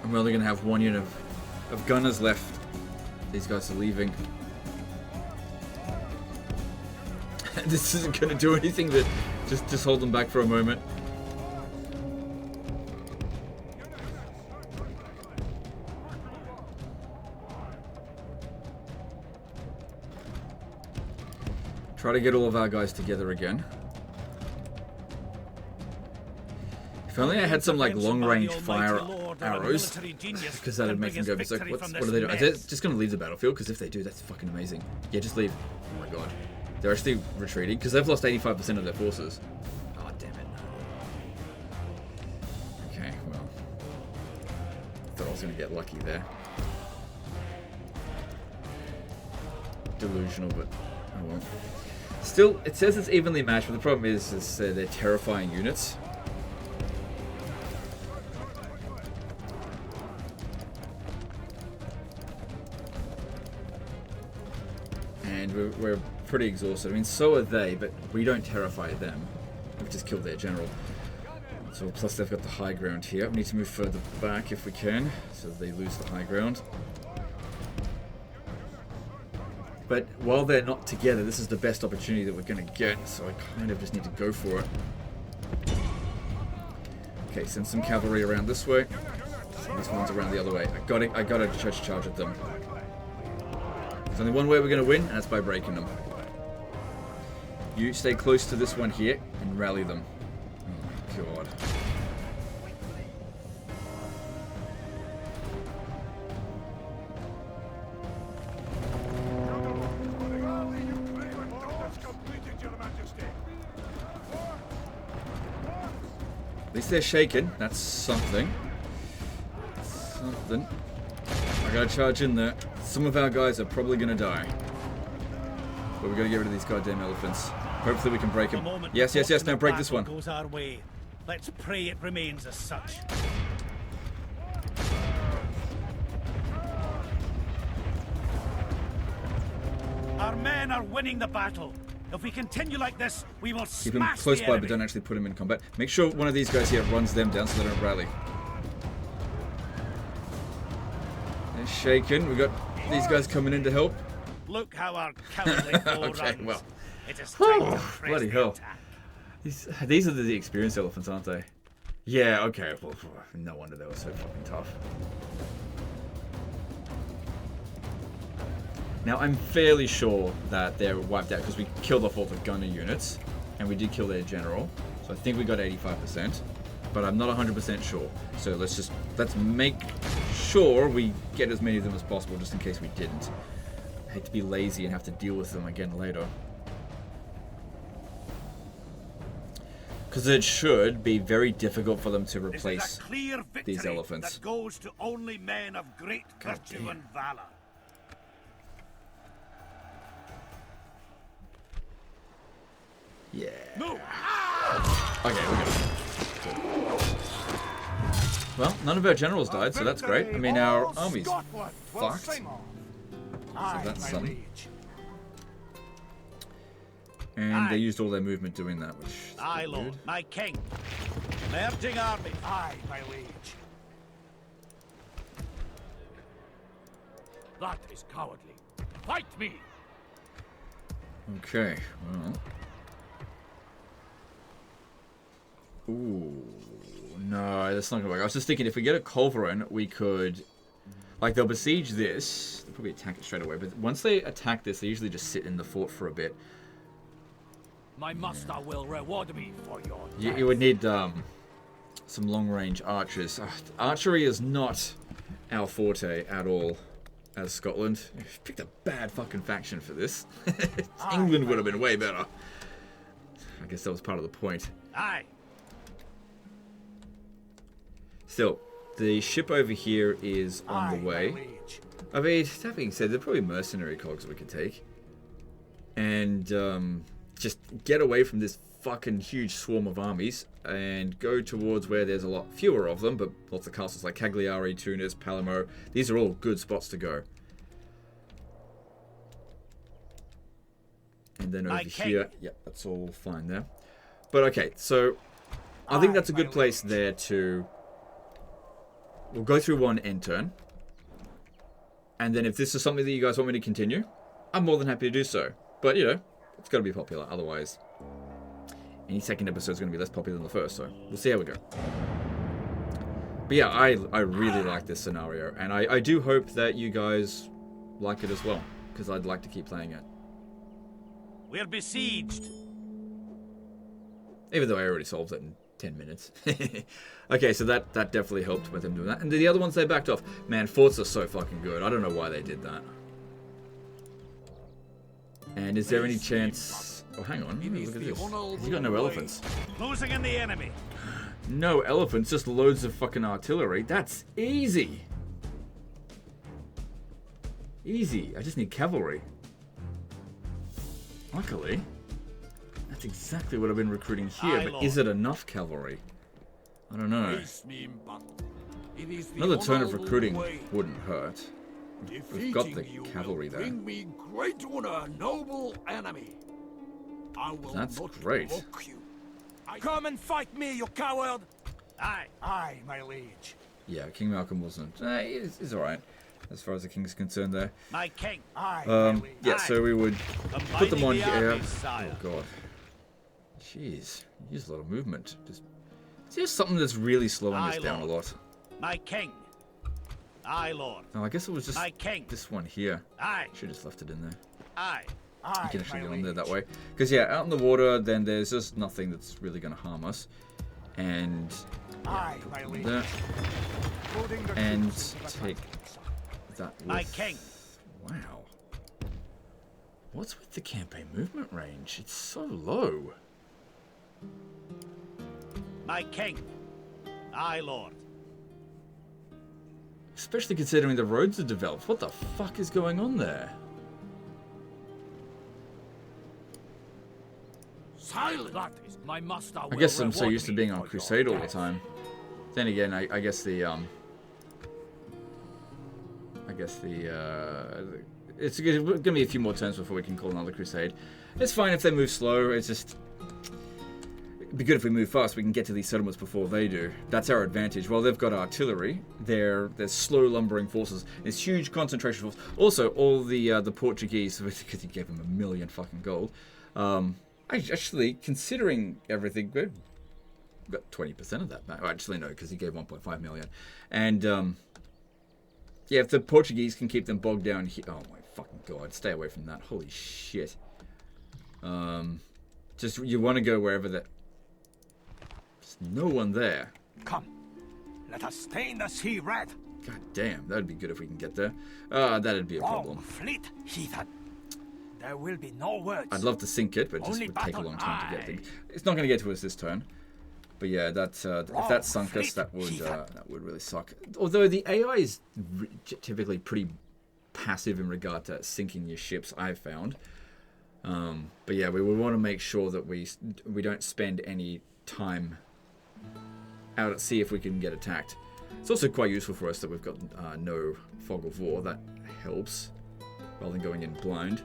I'm only gonna have one unit of gunners left. These guys are leaving. This isn't gonna do anything but just hold them back for a moment. Try to get all of our guys together again. If only I had some like long-range fire arrows, because that'd make them go like, what are they doing? Are they just going to leave the battlefield? Because if they do, that's fucking amazing. Yeah, just leave. Oh my god. They're actually retreating, because they've lost 85% of their forces. Oh, damn it. Okay, well. Thought I was going to get lucky there. Delusional, but oh well. Still, it says it's evenly matched, but the problem is they're terrifying units. And we're pretty exhausted. I mean, so are they, but we don't terrify them. We've just killed their general. So, plus they've got the high ground here. We need to move further back if we can, so they lose the high ground. But while they're not together, this is the best opportunity that we're going to get, so I kind of just need to go for it. Okay, send some cavalry around this way. These ones around the other way. I gotta church charge at them. There's only one way we're going to win, and that's by breaking them. You stay close to this one here and rally them. Oh my god. At least they're shaken. That's something. Something. I gotta charge in there. Some of our guys are probably gonna die. But we're gonna get rid of these goddamn elephants. Hopefully we can break them. Yes, yes, yes. Now break this one. Goes our way. Let's pray it remains as such. Our men are winning the battle. If we continue like this, we will keep them smash close the by, enemy. but don't actually put them in combat. Make sure one of these guys here runs them down so they don't rally. They're shaken. We got these guys coming in to help. Look how our cowardly foe Okay, runs. well. It is time to press Bloody the hell. attack. These are the experienced elephants, aren't they? Yeah, okay. Well, no wonder they were so fucking tough. Now, I'm fairly sure that they're wiped out because we killed off all the gunner units. and we did kill their general. So I think we got 85%, but I'm not 100% sure. So let's make sure we get as many of them as possible, just in case we didn't. I hate to be lazy and have to deal with them again later. Because it should be very difficult for them to This replace is a clear victory these elephants. that goes to only men of great God virtue damn. and valor. Yeah. Move! Okay, we got it. Well, none of our generals died, so that's great. I mean, our All army's Scotland will fucked. sing of. Aye, that's my some. liege. And they Aye. used all their movement doing that, which is Aye, weird. Lord, my king. Merging army. Aye, my liege. That is cowardly. Fight me! Okay, well. Ooh, no, that's not gonna work. I was just thinking if we get a culverin, we could, like, they'll besiege this. They'll probably attack it straight away. But once they attack this, they usually just sit in the fort for a bit. My master will reward me for your You would need some long-range archers. Archery is not our forte at all as Scotland. We've picked a bad fucking faction for this. England would have been way better. I guess that was part of the point. Aye. Still, the ship over here is on Aye, the my way. liege. I mean, that being said, they're probably mercenary cogs we could take. And just get away from this fucking huge swarm of armies and go towards where there's a lot fewer of them, but lots of castles like Cagliari, Tunis, Palermo. These are all good spots to go. And then over here, yep, that's all fine there. But okay, so I think that's a good place there to... We'll go through one end turn. And then if this is something that you guys want me to continue, I'm more than happy to do so. But, you know, it's got to be popular. Otherwise, any second episode is going to be less popular than the first. So we'll see how we go. But yeah, I really like this scenario. And I do hope that you guys like it as well. Because I'd like to keep playing it. We're besieged. Even though I already solved it in 10 minutes. Okay, so that definitely helped with them doing that. And the other ones, they backed off. Man, forts are so fucking good. I don't know why they did that. And is there any chance... Oh, hang on. Look at this. He's got no elephants. Closing in the enemy. No elephants, just loads of fucking artillery. That's easy. Easy. I just need cavalry. Luckily, that's exactly what I've been recruiting here, Aye, but Lord. is it enough cavalry? I don't know. Another turn of recruiting wouldn't hurt. We've got the cavalry there. Bring me great honor, noble enemy. I will That's not great. provoke you. Come and fight me, you coward! Aye. Aye, my liege. Yeah, King Malcolm wasn't... he's alright, as far as the king's concerned there. My king. Aye, my liege. Yeah, so we would put them on Combining the here. armies, sire. Oh god. Jeez, use a lot of movement. Just, it's just something that's really slowing Aye, us down Lord. a lot. My king. Aye, Lord. No, I guess it was just My king. this one here. Aye. Should have just left it in there. Aye. Aye, You can actually my get on there that liege. way. Because yeah, out in the water, then there's just nothing that's really going to harm us. And Aye, my liege. that, Loading the and troops of take Atlantic. that My with... king. Wow. What's with the campaign movement range? It's so low. My king. Aye, Lord. Especially considering the roads are developed. What the fuck is going on there? Silent! That is my master. I guess I'm so used to being on crusade all the time. Then again, I guess it's gonna be a few more turns before we can call another crusade. It's fine if they move slow. It's just it'd be good if we move fast. We can get to these settlements before they do. That's our advantage. While they've got artillery, there's slow lumbering forces. There's huge concentration force. Also, all the Portuguese, because he gave them 1 million fucking gold. Actually, considering everything, we've got 20% of that back. Oh, actually, no, because he gave 1.5 million. And yeah, if the Portuguese can keep them bogged down here, oh my fucking god, stay away from that. Holy shit. 2 Just, you want to go wherever that... There's no one there. Come, let us stain the sea red. God damn, that'd be good if we can get there. That'd be a problem. Fleet, heathen. There will be no words. I'd love to sink it, but it just Only would take a battle long time to get I. there. It's not going to get to us this turn. But yeah, that if that sunk us, that would really suck. Although the AI is typically pretty passive in regard to sinking your ships, I've found. But yeah, we would want to make sure that we don't spend any time out at sea if we can get attacked. It's also quite useful for us that we've got no fog of war. That helps, rather than going in blind.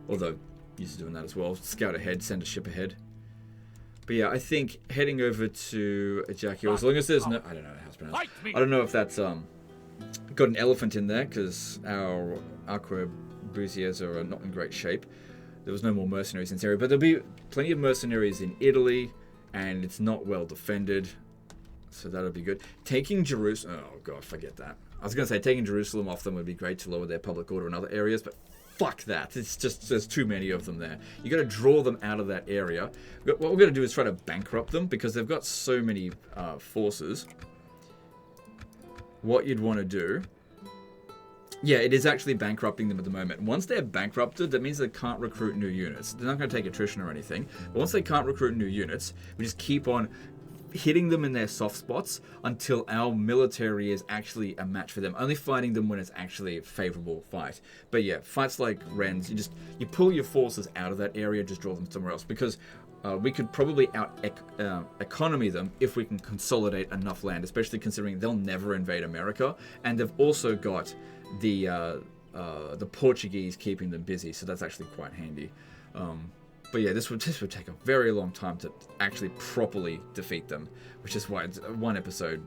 Although, used to doing that as well. Scout ahead, send a ship ahead. But yeah, I think heading over to Ajaccio, as long as there's no... I don't know how it's pronounced. I don't know if that's got an elephant in there, because our arquebusiers are not in great shape. There was no more mercenaries in this area, but there'll be plenty of mercenaries in Italy, and it's not well defended, so that'll be good. Taking Jerusalem... Oh god, forget that. I was going to say taking Jerusalem off them would be great to lower their public order in other areas, but fuck that. It's just, there's too many of them there. You got to draw them out of that area. What we're going to do is try to bankrupt them, because they've got so many forces. What you'd want to do... Yeah, it is actually bankrupting them at the moment. Once they're bankrupted, that means they can't recruit new units. They're not going to take attrition or anything. But once they can't recruit new units, we just keep on hitting them in their soft spots until our military is actually a match for them. Only fighting them when it's actually a favorable fight. But yeah, fights like Rennes, you pull your forces out of that area, just draw them somewhere else. Because we could probably economy them if we can consolidate enough land, especially considering they'll never invade America. And they've also got the Portuguese keeping them busy, so that's actually quite handy. But yeah, this would take a very long time to actually properly defeat them, which is why one episode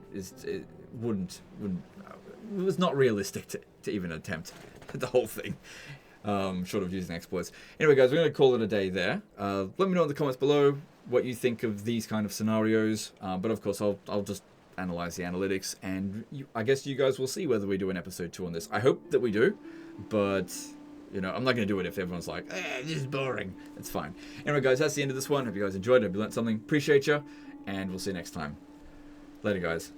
was not realistic to even attempt the whole thing, short of using exploits. Anyway, guys, we're going to call it a day there. Let me know in the comments below what you think of these kind of scenarios. But of course, I'll just analyze the analytics, and I guess you guys will see whether we do an episode 2 on this. I hope that we do, but you know, I'm not going to do it if everyone's like, this is boring. It's fine. Anyway, guys, that's the end of this one. Hope you guys enjoyed it. Hope you learned something. Appreciate you, and we'll see you next time. Later, guys.